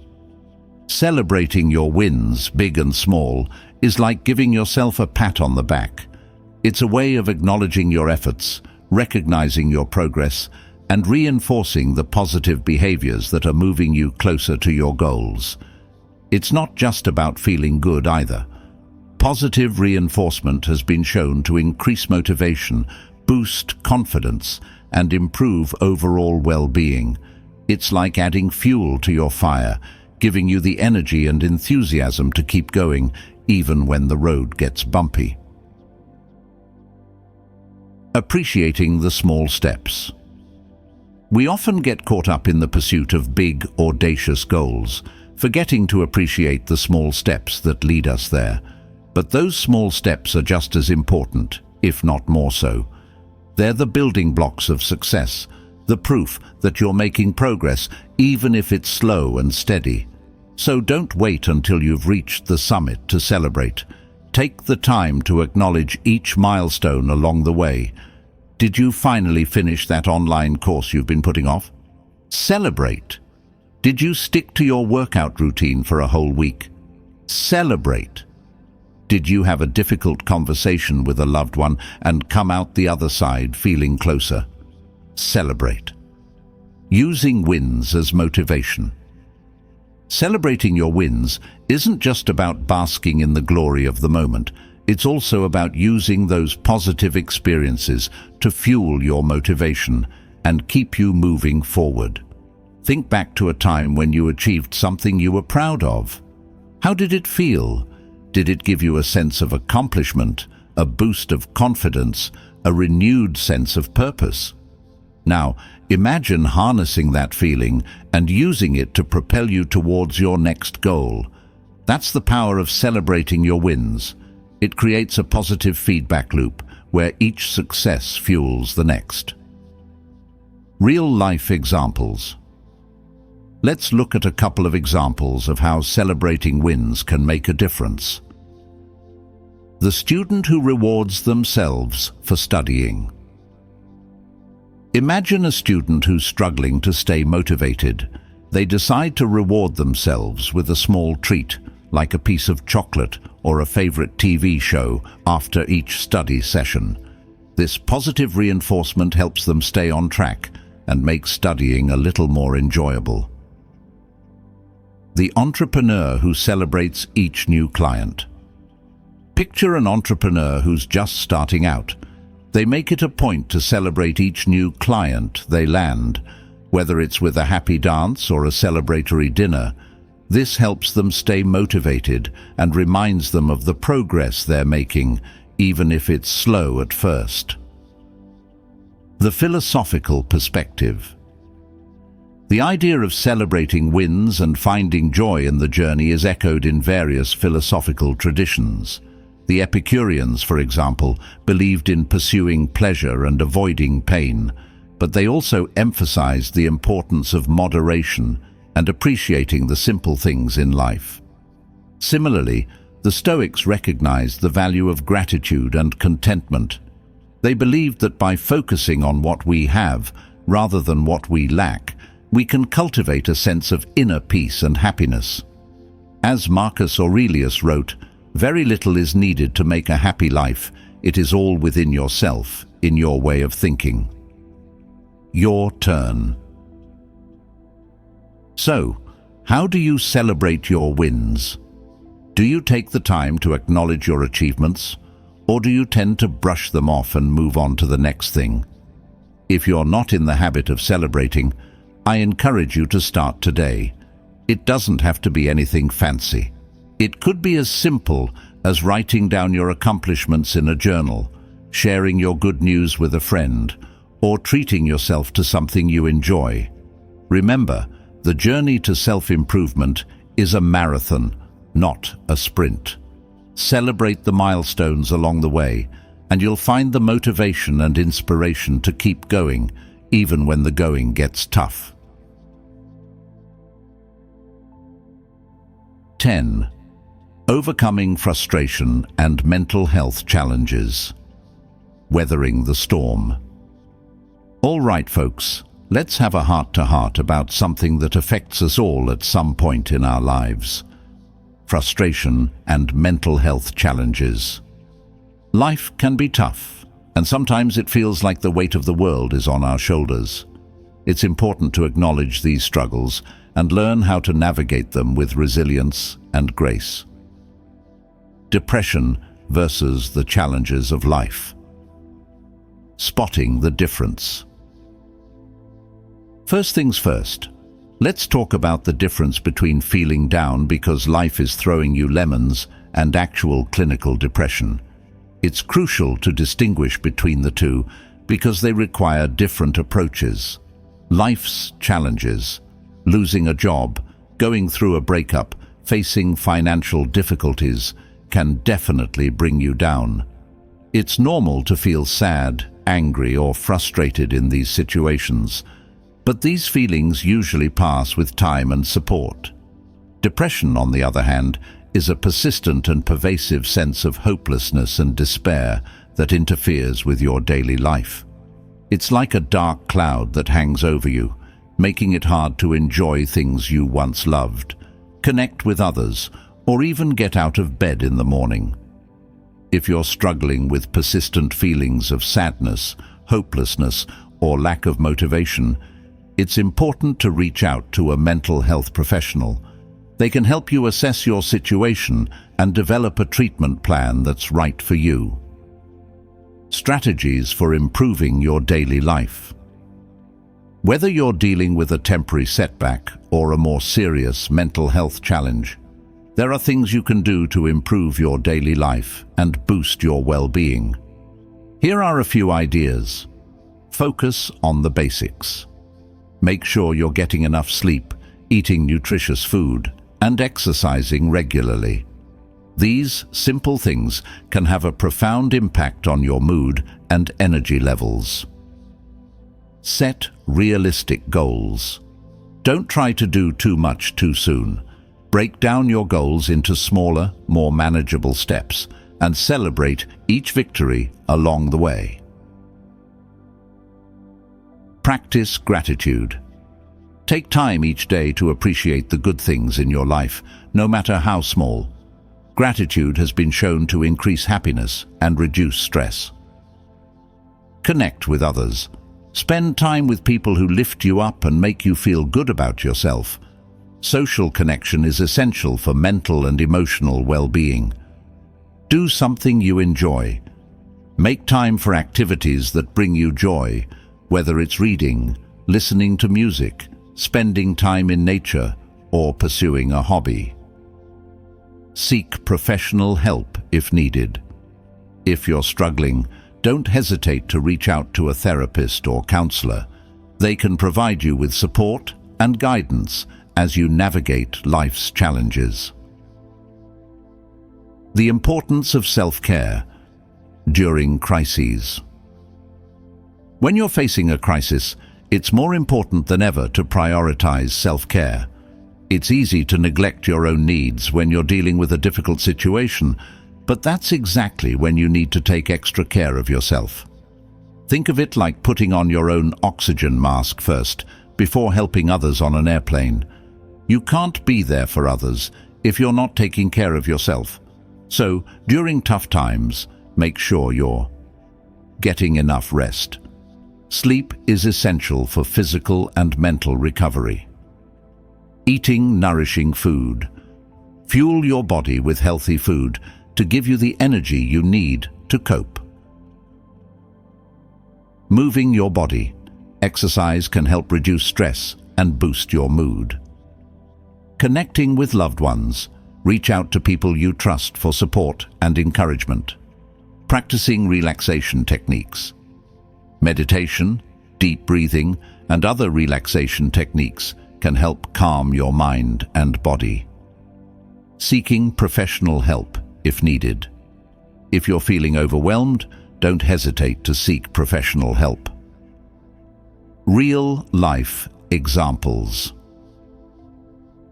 Celebrating your wins, big and small, is like giving yourself a pat on the back. It's a way of acknowledging your efforts, recognizing your progress, and reinforcing the positive behaviors that are moving you closer to your goals. It's not just about feeling good either. Positive reinforcement has been shown to increase motivation, boost confidence, and improve overall well-being. It's like adding fuel to your fire, giving you the energy and enthusiasm to keep going, even when the road gets bumpy. Appreciating the small steps. We often get caught up in the pursuit of big, audacious goals, forgetting to appreciate the small steps that lead us there. But those small steps are just as important, if not more so. They're the building blocks of success, the proof that you're making progress, even if it's slow and steady. So don't wait until you've reached the summit to celebrate. Take the time to acknowledge each milestone along the way. Did you finally finish that online course you've been putting off? Celebrate. Did you stick to your workout routine for a whole week? Celebrate. Did you have a difficult conversation with a loved one and come out the other side feeling closer? Celebrate. Using wins as motivation. Celebrating your wins isn't just about basking in the glory of the moment. It's also about using those positive experiences to fuel your motivation and keep you moving forward. Think back to a time when you achieved something you were proud of. How did it feel? Did it give you a sense of accomplishment, a boost of confidence, a renewed sense of purpose? Now, imagine harnessing that feeling and using it to propel you towards your next goal. That's the power of celebrating your wins. It creates a positive feedback loop where each success fuels the next. Real-life examples. Let's look at a couple of examples of how celebrating wins can make a difference. The student who rewards themselves for studying. Imagine a student who's struggling to stay motivated. They decide to reward themselves with a small treat, like a piece of chocolate or a favorite TV show after each study session. This positive reinforcement helps them stay on track and make studying a little more enjoyable. The entrepreneur who celebrates each new client. Picture an entrepreneur who's just starting out. They make it a point to celebrate each new client they land, whether it's with a happy dance or a celebratory dinner. This helps them stay motivated and reminds them of the progress they're making, even if it's slow at first. The philosophical perspective. The idea of celebrating wins and finding joy in the journey is echoed in various philosophical traditions. The Epicureans, for example, believed in pursuing pleasure and avoiding pain, but they also emphasized the importance of moderation and appreciating the simple things in life. Similarly, the Stoics recognized the value of gratitude and contentment. They believed that by focusing on what we have rather than what we lack, we can cultivate a sense of inner peace and happiness. As Marcus Aurelius wrote, "Very little is needed to make a happy life. It is all within yourself, in your way of thinking." Your turn. So, how do you celebrate your wins? Do you take the time to acknowledge your achievements, or do you tend to brush them off and move on to the next thing? If you're not in the habit of celebrating, I encourage you to start today. It doesn't have to be anything fancy. It could be as simple as writing down your accomplishments in a journal, sharing your good news with a friend, or treating yourself to something you enjoy. Remember, the journey to self-improvement is a marathon, not a sprint. Celebrate the milestones along the way, and you'll find the motivation and inspiration to keep going, even when the going gets tough. 10. Overcoming frustration and mental health challenges. Weathering the storm. All right, folks, let's have a heart-to-heart about something that affects us all at some point in our lives. Frustration and mental health challenges. Life can be tough, and sometimes it feels like the weight of the world is on our shoulders. It's important to acknowledge these struggles and learn how to navigate them with resilience and grace. Depression versus the challenges of life. Spotting the difference. First things first, let's talk about the difference between feeling down because life is throwing you lemons and actual clinical depression. It's crucial to distinguish between the two because they require different approaches. Life's challenges, losing a job, going through a breakup, facing financial difficulties, can definitely bring you down. It's normal to feel sad, angry, or frustrated in these situations, but these feelings usually pass with time and support. Depression, on the other hand, is a persistent and pervasive sense of hopelessness and despair that interferes with your daily life. It's like a dark cloud that hangs over you, making it hard to enjoy things you once loved, connect with others, or even get out of bed in the morning. If you're struggling with persistent feelings of sadness, hopelessness, or lack of motivation, it's important to reach out to a mental health professional. They can help you assess your situation and develop a treatment plan that's right for you. Strategies for improving your daily life. Whether you're dealing with a temporary setback or a more serious mental health challenge, there are things you can do to improve your daily life and boost your well-being. Here are a few ideas. Focus on the basics. Make sure you're getting enough sleep, eating nutritious food, and exercising regularly. These simple things can have a profound impact on your mood and energy levels. Set realistic goals. Don't try to do too much too soon. Break down your goals into smaller, more manageable steps and celebrate each victory along the way. Practice gratitude. Take time each day to appreciate the good things in your life, no matter how small. Gratitude has been shown to increase happiness and reduce stress. Connect with others. Spend time with people who lift you up and make you feel good about yourself. Social connection is essential for mental and emotional well-being. Do something you enjoy. Make time for activities that bring you joy, whether it's reading, listening to music, spending time in nature, or pursuing a hobby. Seek professional help if needed. If you're struggling, don't hesitate to reach out to a therapist or counselor. They can provide you with support and guidance as you navigate life's challenges. The importance of self-care during crises. When you're facing a crisis, it's more important than ever to prioritize self-care. It's easy to neglect your own needs when you're dealing with a difficult situation, but that's exactly when you need to take extra care of yourself. Think of it like putting on your own oxygen mask first, before helping others on an airplane. You can't be there for others if you're not taking care of yourself. So, during tough times, make sure you're getting enough rest. Sleep is essential for physical and mental recovery. Eating nourishing food. Fuel your body with healthy food to give you the energy you need to cope. Moving your body. Exercise can help reduce stress and boost your mood. Connecting with loved ones. Reach out to people you trust for support and encouragement. Practicing relaxation techniques. Meditation, deep breathing, and other relaxation techniques can help calm your mind and body. Seeking professional help if needed. If you're feeling overwhelmed, don't hesitate to seek professional help. Real-life examples.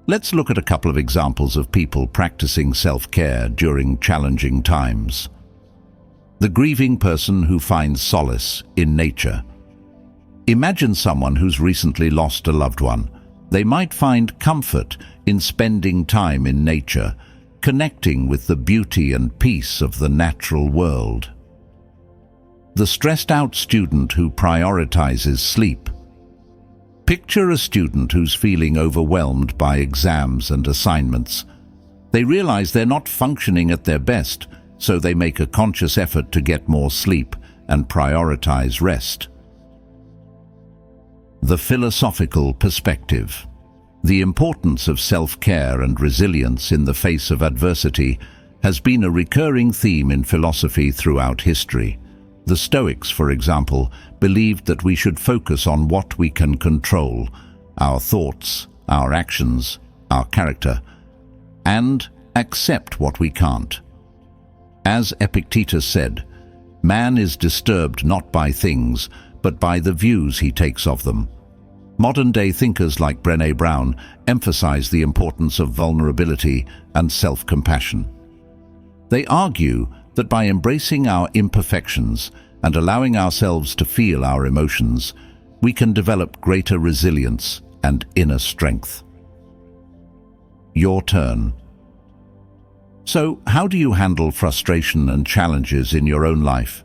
Let's look at a couple of examples of people practicing self-care during challenging times. The grieving person who finds solace in nature. Imagine someone who's recently lost a loved one. They might find comfort in spending time in nature, connecting with the beauty and peace of the natural world. The stressed-out student who prioritizes sleep. Picture a student who's feeling overwhelmed by exams and assignments. They realize they're not functioning at their best, so they make a conscious effort to get more sleep and prioritize rest. The philosophical perspective. The importance of self-care and resilience in the face of adversity has been a recurring theme in philosophy throughout history. The Stoics, for example, believed that we should focus on what we can control, our thoughts, our actions, our character, and accept what we can't. As Epictetus said, man is disturbed not by things, but by the views he takes of them. Modern-day thinkers like Brené Brown emphasize the importance of vulnerability and self-compassion. They argue that by embracing our imperfections and allowing ourselves to feel our emotions, we can develop greater resilience and inner strength. Your turn. So, how do you handle frustration and challenges in your own life?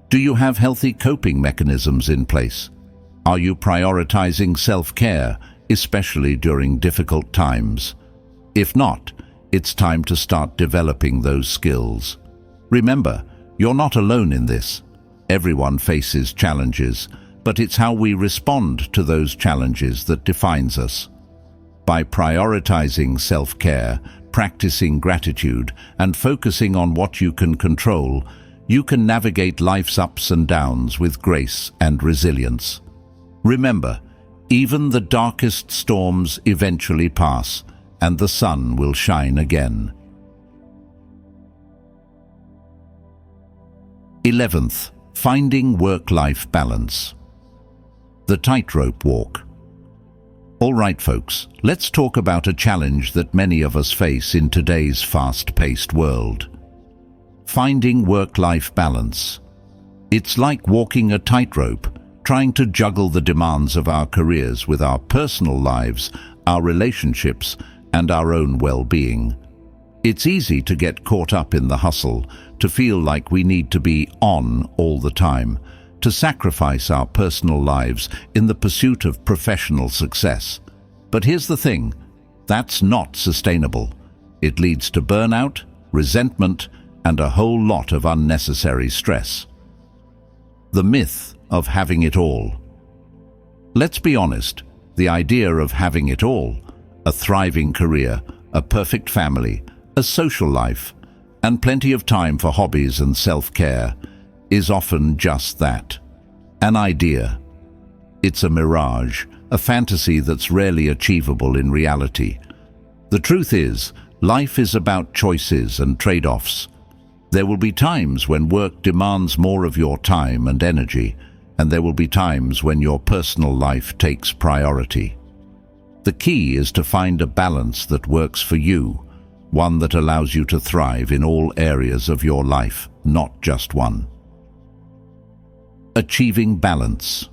Do you have healthy coping mechanisms in place? Are you prioritizing self-care, especially during difficult times? If not, it's time to start developing those skills. Remember, you're not alone in this. Everyone faces challenges, but it's how we respond to those challenges that defines us. By prioritizing self-care, practicing gratitude, and focusing on what you can control, you can navigate life's ups and downs with grace and resilience. Remember, even the darkest storms eventually pass, and the sun will shine again. 11th, finding work-life balance. The tightrope walk. All right, folks, let's talk about a challenge that many of us face in today's fast-paced world. Finding work-life balance. It's like walking a tightrope, trying to juggle the demands of our careers with our personal lives, our relationships, and our own well-being. It's easy to get caught up in the hustle, to feel like we need to be on all the time, to sacrifice our personal lives in the pursuit of professional success. But here's the thing, that's not sustainable. It leads to burnout, resentment, and a whole lot of unnecessary stress. The myth of having it all. Let's be honest, the idea of having it all, a thriving career, a perfect family, a social life, and plenty of time for hobbies and self-care, is often just that. An idea. It's a mirage, a fantasy that's rarely achievable in reality. The truth is, life is about choices and trade-offs. There will be times when work demands more of your time and energy, and there will be times when your personal life takes priority. The key is to find a balance that works for you, one that allows you to thrive in all areas of your life, not just one. Achieving balance.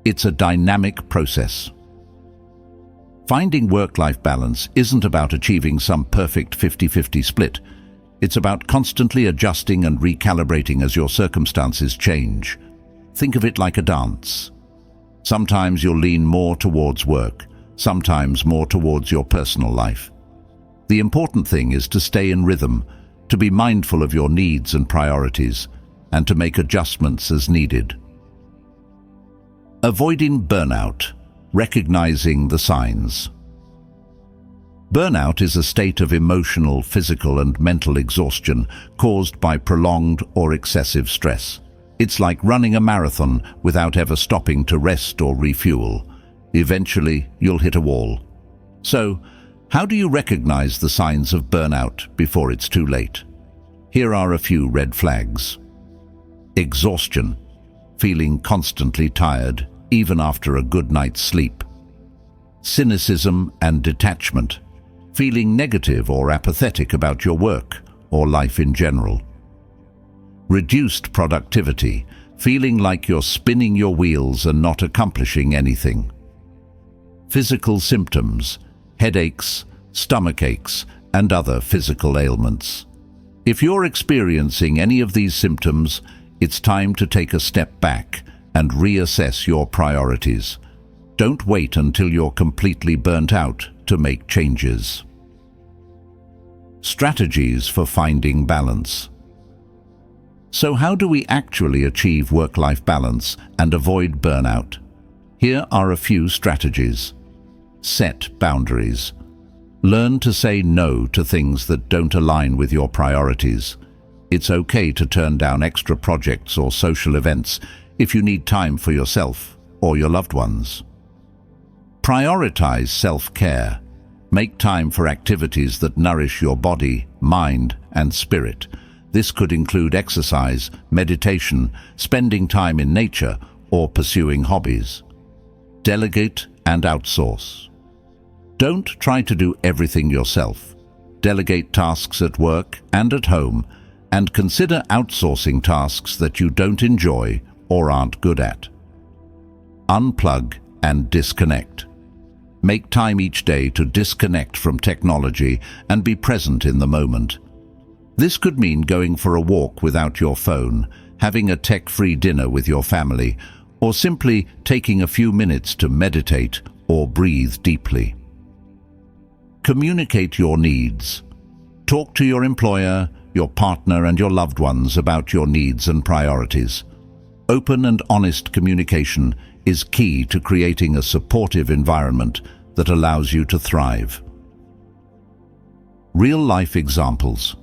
It's a dynamic process. Finding work-life balance isn't about achieving some perfect 50-50 split. It's about constantly adjusting and recalibrating as your circumstances change. Think of it like a dance. Sometimes you'll lean more towards work, sometimes more towards your personal life. The important thing is to stay in rhythm, to be mindful of your needs and priorities, and to make adjustments as needed. Avoiding burnout, recognizing the signs. Burnout is a state of emotional, physical, and mental exhaustion caused by prolonged or excessive stress. It's like running a marathon without ever stopping to rest or refuel. Eventually, you'll hit a wall. So, how do you recognize the signs of burnout before it's too late? Here are a few red flags. Exhaustion, feeling constantly tired, even after a good night's sleep. Cynicism and detachment, feeling negative or apathetic about your work or life in general. Reduced productivity, feeling like you're spinning your wheels and not accomplishing anything. Physical symptoms, headaches, stomach aches, and other physical ailments. If you're experiencing any of these symptoms, it's time to take a step back and reassess your priorities. Don't wait until you're completely burnt out to make changes. Strategies for finding balance. So how do we actually achieve work-life balance and avoid burnout? Here are a few strategies. Set boundaries. Learn to say no to things that don't align with your priorities. It's okay to turn down extra projects or social events if you need time for yourself or your loved ones. Prioritize self-care. Make time for activities that nourish your body, mind, and spirit. This could include exercise, meditation, spending time in nature, or pursuing hobbies. Delegate and outsource. Don't try to do everything yourself. Delegate tasks at work and at home, and consider outsourcing tasks that you don't enjoy or aren't good at. Unplug and disconnect. Make time each day to disconnect from technology and be present in the moment. This could mean going for a walk without your phone, having a tech-free dinner with your family, or simply taking a few minutes to meditate or breathe deeply. Communicate your needs. Talk to your employer, your partner, and your loved ones about your needs and priorities. Open and honest communication is key to creating a supportive environment that allows you to thrive. Real-life examples.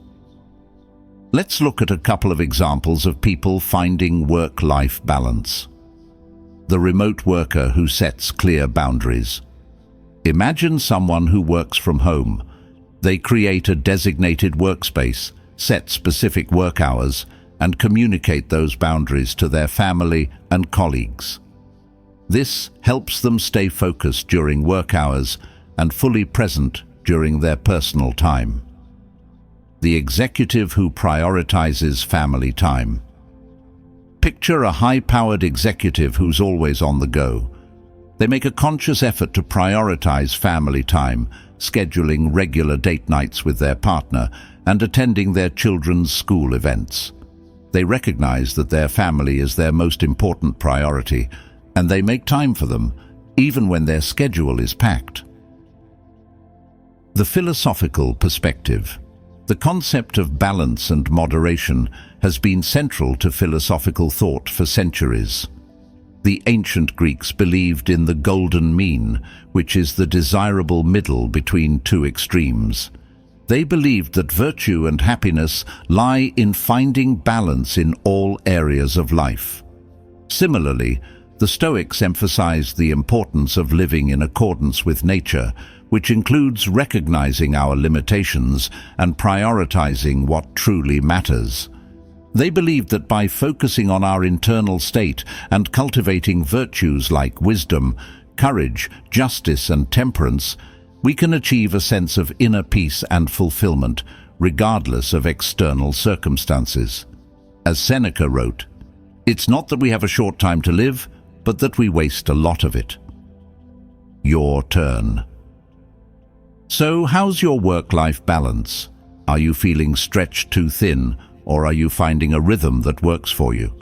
Let's look at a couple of examples of people finding work-life balance. The remote worker who sets clear boundaries. Imagine someone who works from home. They create a designated workspace, set specific work hours, and communicate those boundaries to their family and colleagues. This helps them stay focused during work hours and fully present during their personal time. The executive who prioritizes family time. Picture a high-powered executive who's always on the go. They make a conscious effort to prioritize family time, scheduling regular date nights with their partner and attending their children's school events. They recognize that their family is their most important priority, and they make time for them, even when their schedule is packed. The philosophical perspective. The concept of balance and moderation has been central to philosophical thought for centuries. The ancient Greeks believed in the golden mean, which is the desirable middle between two extremes. They believed that virtue and happiness lie in finding balance in all areas of life. Similarly, the Stoics emphasized the importance of living in accordance with nature, which includes recognizing our limitations and prioritizing what truly matters. They believed that by focusing on our internal state and cultivating virtues like wisdom, courage, justice, and temperance, we can achieve a sense of inner peace and fulfillment, regardless of external circumstances. As Seneca wrote, "It's not that we have a short time to live, but that we waste a lot of it." Your turn. So, how's your work-life balance? Are you feeling stretched too thin, or are you finding a rhythm that works for you?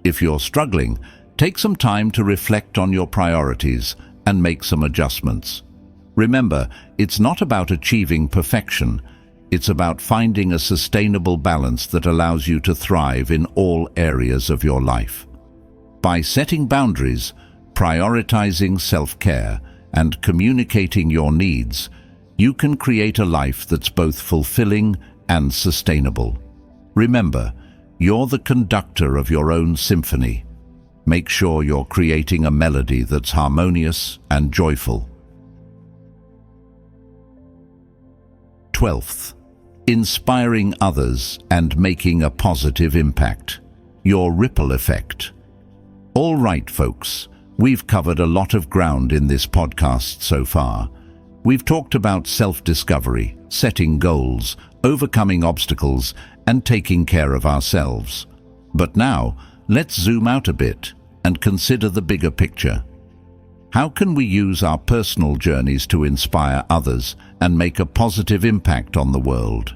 If you're struggling, take some time to reflect on your priorities and make some adjustments. Remember, it's not about achieving perfection. It's about finding a sustainable balance that allows you to thrive in all areas of your life. By setting boundaries, prioritizing self-care, and communicating your needs, you can create a life that's both fulfilling and sustainable. Remember, you're the conductor of your own symphony. Make sure you're creating a melody that's harmonious and joyful. 12th, inspiring others and making a positive impact. Your ripple effect. All right, folks, we've covered a lot of ground in this podcast so far. We've talked about self-discovery, setting goals, overcoming obstacles, and taking care of ourselves. But now, let's zoom out a bit and consider the bigger picture. How can we use our personal journeys to inspire others and make a positive impact on the world?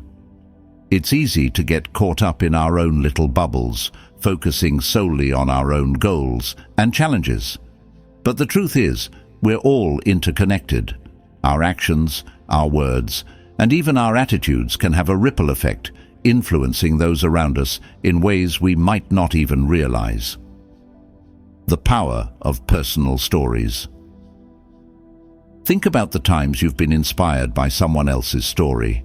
It's easy to get caught up in our own little bubbles, focusing solely on our own goals and challenges. But the truth is, we're all interconnected. Our actions, our words, and even our attitudes can have a ripple effect, influencing those around us in ways we might not even realize. The power of personal stories. Think about the times you've been inspired by someone else's story.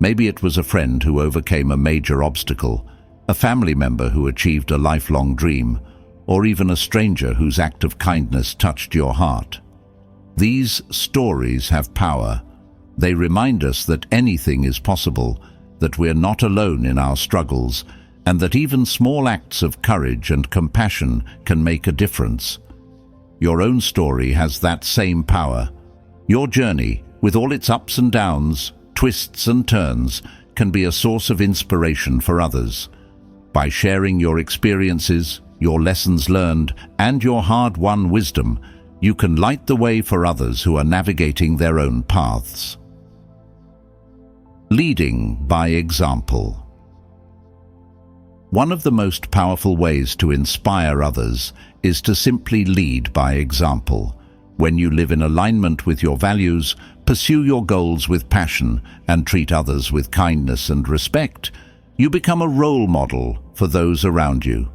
Maybe it was a friend who overcame a major obstacle, a family member who achieved a lifelong dream, or even a stranger whose act of kindness touched your heart. These stories have power. They remind us that anything is possible, that we're not alone in our struggles, and that even small acts of courage and compassion can make a difference. Your own story has that same power. Your journey, with all its ups and downs, twists and turns, can be a source of inspiration for others. By sharing your experiences, your lessons learned, and your hard-won wisdom, you can light the way for others who are navigating their own paths. Leading by example. One of the most powerful ways to inspire others is to simply lead by example. When you live in alignment with your values, pursue your goals with passion, and treat others with kindness and respect, you become a role model for those around you.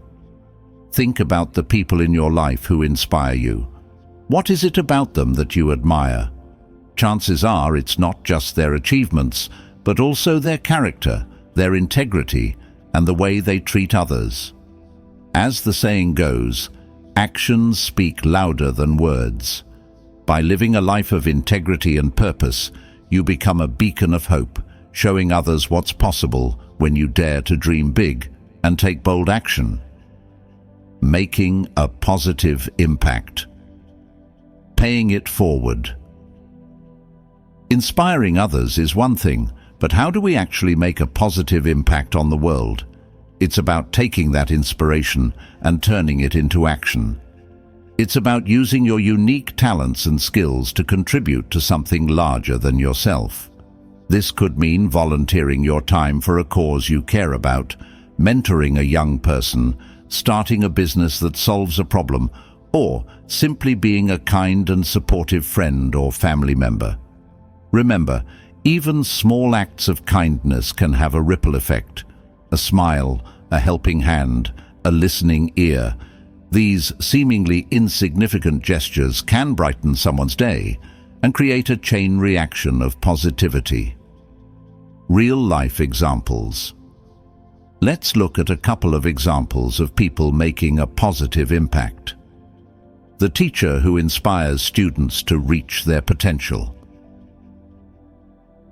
Think about the people in your life who inspire you. What is it about them that you admire? Chances are it's not just their achievements, but also their character, their integrity, and the way they treat others. As the saying goes, actions speak louder than words. By living a life of integrity and purpose, you become a beacon of hope, showing others what's possible when you dare to dream big and take bold action. Making a positive impact. Paying it forward. Inspiring others is one thing, but how do we actually make a positive impact on the world? It's about taking that inspiration and turning it into action. It's about using your unique talents and skills to contribute to something larger than yourself. This could mean volunteering your time for a cause you care about, mentoring a young person, starting a business that solves a problem, or simply being a kind and supportive friend or family member. Remember, even small acts of kindness can have a ripple effect. A smile, a helping hand, a listening ear. These seemingly insignificant gestures can brighten someone's day and create a chain reaction of positivity. Real-life examples. Let's look at a couple of examples of people making a positive impact. The teacher who inspires students to reach their potential.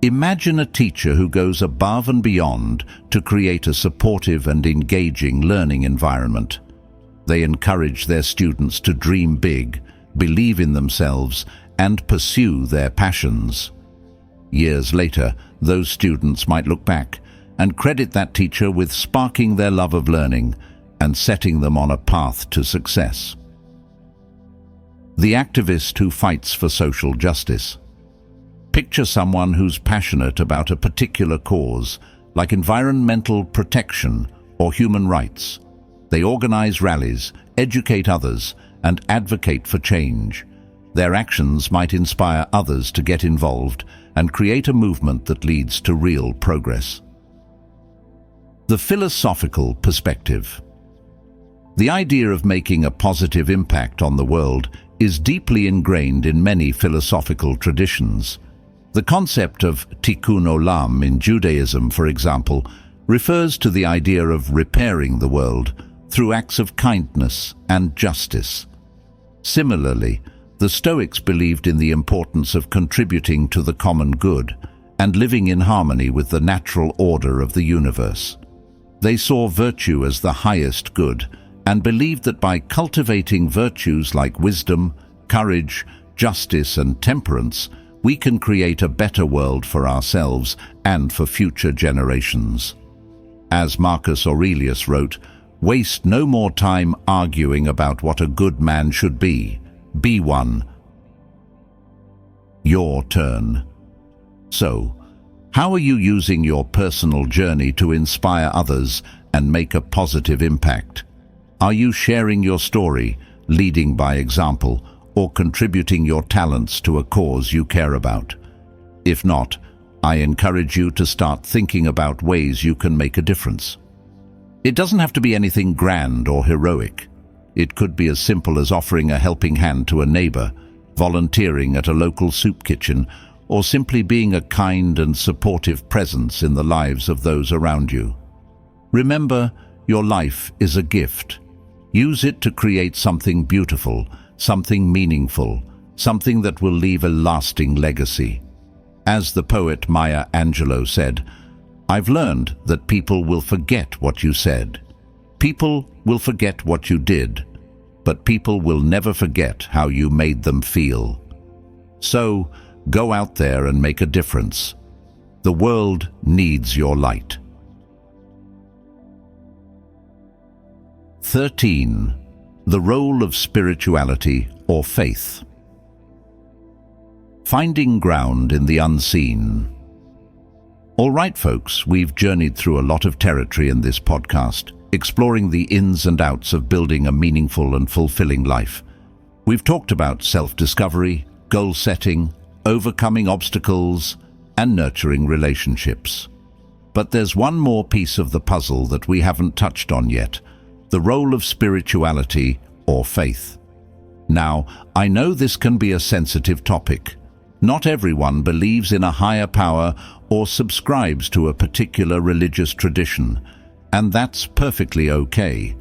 Imagine a teacher who goes above and beyond to create a supportive and engaging learning environment. They encourage their students to dream big, believe in themselves, and pursue their passions. Years later, those students might look back and credit that teacher with sparking their love of learning and setting them on a path to success. The activist who fights for social justice. Picture someone who's passionate about a particular cause, like environmental protection or human rights. They organize rallies, educate others, and advocate for change. Their actions might inspire others to get involved and create a movement that leads to real progress. The philosophical perspective. The idea of making a positive impact on the world is deeply ingrained in many philosophical traditions. The concept of tikkun olam in Judaism, for example, refers to the idea of repairing the world through acts of kindness and justice. Similarly, the Stoics believed in the importance of contributing to the common good and living in harmony with the natural order of the universe. They saw virtue as the highest good and believed that by cultivating virtues like wisdom, courage, justice, and temperance, we can create a better world for ourselves and for future generations. As Marcus Aurelius wrote, "Waste no more time arguing about what a good man should be. Be one." Your turn. So, how are you using your personal journey to inspire others and make a positive impact? Are you sharing your story, leading by example, or contributing your talents to a cause you care about? If not, I encourage you to start thinking about ways you can make a difference. It doesn't have to be anything grand or heroic. It could be as simple as offering a helping hand to a neighbor, volunteering at a local soup kitchen, or simply being a kind and supportive presence in the lives of those around you. Remember, your life is a gift. Use it to create something beautiful, something meaningful, something that will leave a lasting legacy. As the poet Maya Angelou said, "I've learned that people will forget what you said. People will forget what you did, but people will never forget how you made them feel." So, go out there and make a difference. The world needs your light. 13. The role of spirituality or faith. Finding ground in the unseen. All right, folks, we've journeyed through a lot of territory in this podcast, exploring the ins and outs of building a meaningful and fulfilling life. We've talked about self-discovery, goal setting, overcoming obstacles, and nurturing relationships. But there's one more piece of the puzzle that we haven't touched on yet: the role of spirituality or faith. Now, I know this can be a sensitive topic. Not everyone believes in a higher power or subscribes to a particular religious tradition, and that's perfectly okay.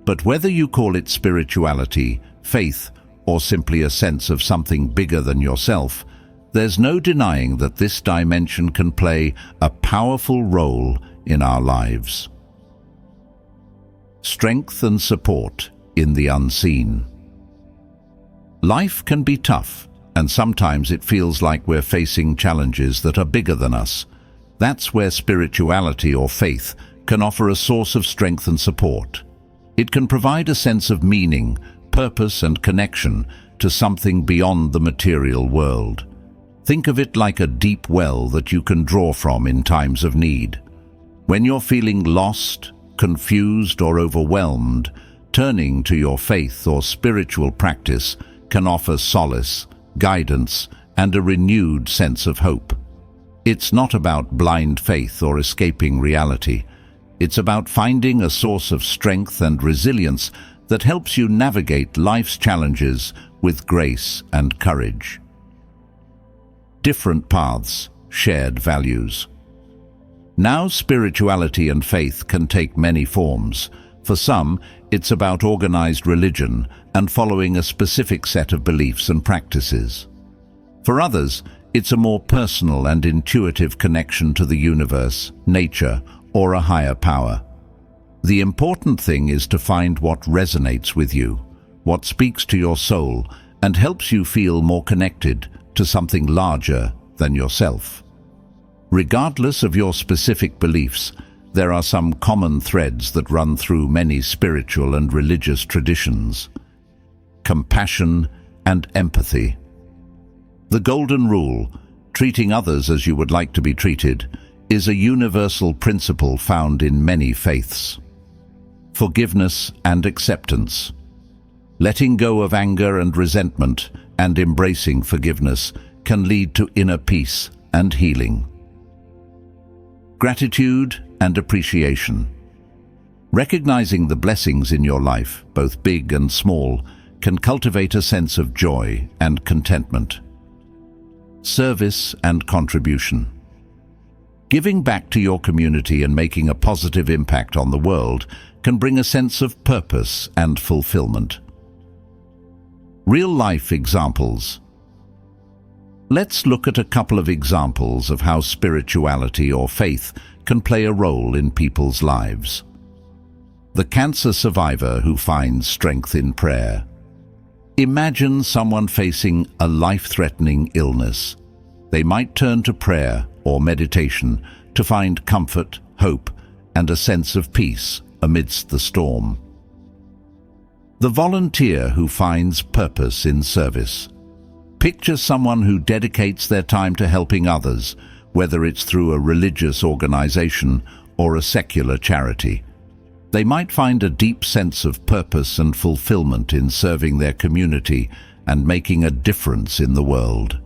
But whether you call it spirituality, faith, or simply a sense of something bigger than yourself, there's no denying that this dimension can play a powerful role in our lives. Strength and support in the unseen. Life can be tough, and sometimes it feels like we're facing challenges that are bigger than us. That's where spirituality or faith can offer a source of strength and support. It can provide a sense of meaning, purpose, and connection to something beyond the material world. Think of it like a deep well that you can draw from in times of need. When you're feeling lost, confused, or overwhelmed, turning to your faith or spiritual practice can offer solace, guidance, and a renewed sense of hope. It's not about blind faith or escaping reality. It's about finding a source of strength and resilience that helps you navigate life's challenges with grace and courage. Different paths, shared values. Now, spirituality and faith can take many forms. For some, it's about organized religion and following a specific set of beliefs and practices. For others, it's a more personal and intuitive connection to the universe, nature, or a higher power. The important thing is to find what resonates with you, what speaks to your soul, and helps you feel more connected to something larger than yourself. Regardless of your specific beliefs, there are some common threads that run through many spiritual and religious traditions. Compassion and empathy. The golden rule, treating others as you would like to be treated, is a universal principle found in many faiths. Forgiveness and acceptance. Letting go of anger and resentment and embracing forgiveness can lead to inner peace and healing. Gratitude and appreciation. Recognizing the blessings in your life, both big and small, can cultivate a sense of joy and contentment. Service and contribution. Giving back to your community and making a positive impact on the world can bring a sense of purpose and fulfillment. Real-life examples. Let's look at a couple of examples of how spirituality or faith can play a role in people's lives. The cancer survivor who finds strength in prayer. Imagine someone facing a life-threatening illness. They might turn to prayer or meditation to find comfort, hope, and a sense of peace amidst the storm. The volunteer who finds purpose in service. Picture someone who dedicates their time to helping others, whether it's through a religious organization or a secular charity. They might find a deep sense of purpose and fulfillment in serving their community and making a difference in the world.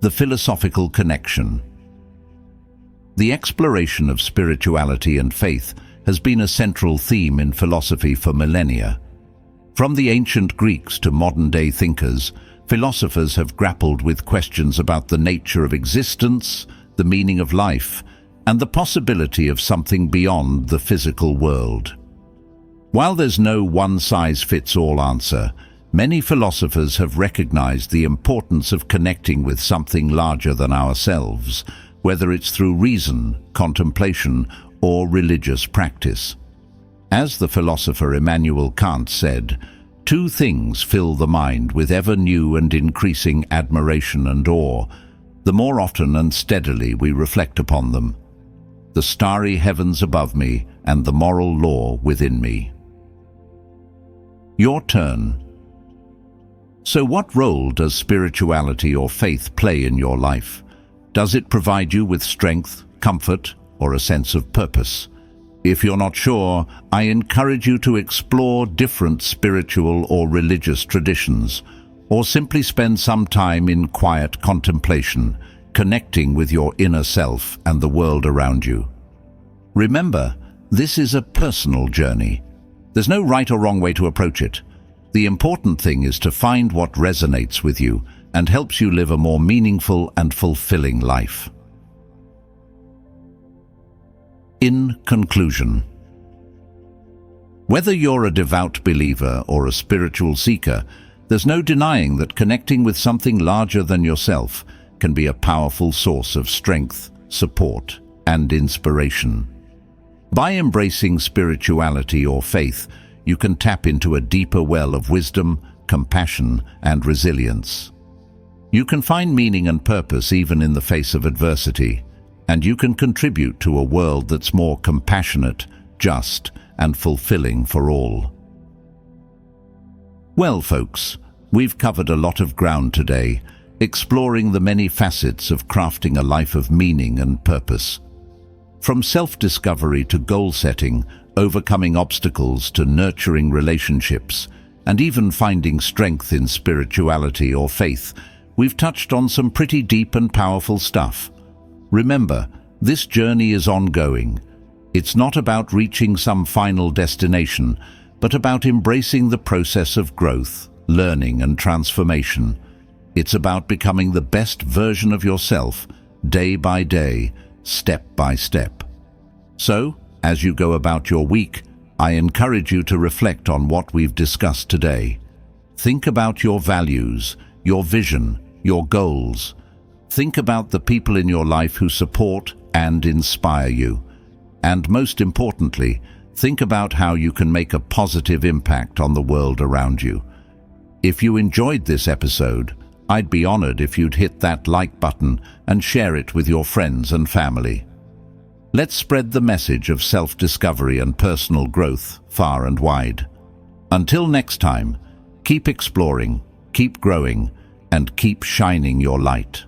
The philosophical connection. The exploration of spirituality and faith has been a central theme in philosophy for millennia. From the ancient Greeks to modern-day thinkers, philosophers have grappled with questions about the nature of existence, the meaning of life, and the possibility of something beyond the physical world. While there's no one-size-fits-all answer, many philosophers have recognized the importance of connecting with something larger than ourselves, whether it's through reason, contemplation, or religious practice. As the philosopher Immanuel Kant said, two things fill the mind with ever new and increasing admiration and awe, the more often and steadily we reflect upon them: the starry heavens above me and the moral law within me. Your turn. So what role does spirituality or faith play in your life? Does it provide you with strength, comfort, or a sense of purpose? If you're not sure, I encourage you to explore different spiritual or religious traditions, or simply spend some time in quiet contemplation, connecting with your inner self and the world around you. Remember, this is a personal journey. There's no right or wrong way to approach it. The important thing is to find what resonates with you and helps you live a more meaningful and fulfilling life. In conclusion, whether you're a devout believer or a spiritual seeker, there's no denying that connecting with something larger than yourself can be a powerful source of strength, support, and inspiration. By embracing spirituality or faith, you can tap into a deeper well of wisdom, compassion, and resilience. You can find meaning and purpose even in the face of adversity, and you can contribute to a world that's more compassionate, just, and fulfilling for all. Well, folks, we've covered a lot of ground today, exploring the many facets of crafting a life of meaning and purpose. From self-discovery to goal-setting, overcoming obstacles to nurturing relationships, and even finding strength in spirituality or faith, we've touched on some pretty deep and powerful stuff. Remember, this journey is ongoing. It's not about reaching some final destination, but about embracing the process of growth, learning, and transformation. It's about becoming the best version of yourself, day by day, step by step. So, as you go about your week, I encourage you to reflect on what we've discussed today. Think about your values, your vision, your goals. Think about the people in your life who support and inspire you. And most importantly, think about how you can make a positive impact on the world around you. If you enjoyed this episode, I'd be honored if you'd hit that like button and share it with your friends and family. Let's spread the message of self-discovery and personal growth far and wide. Until next time, keep exploring, keep growing, and keep shining your light.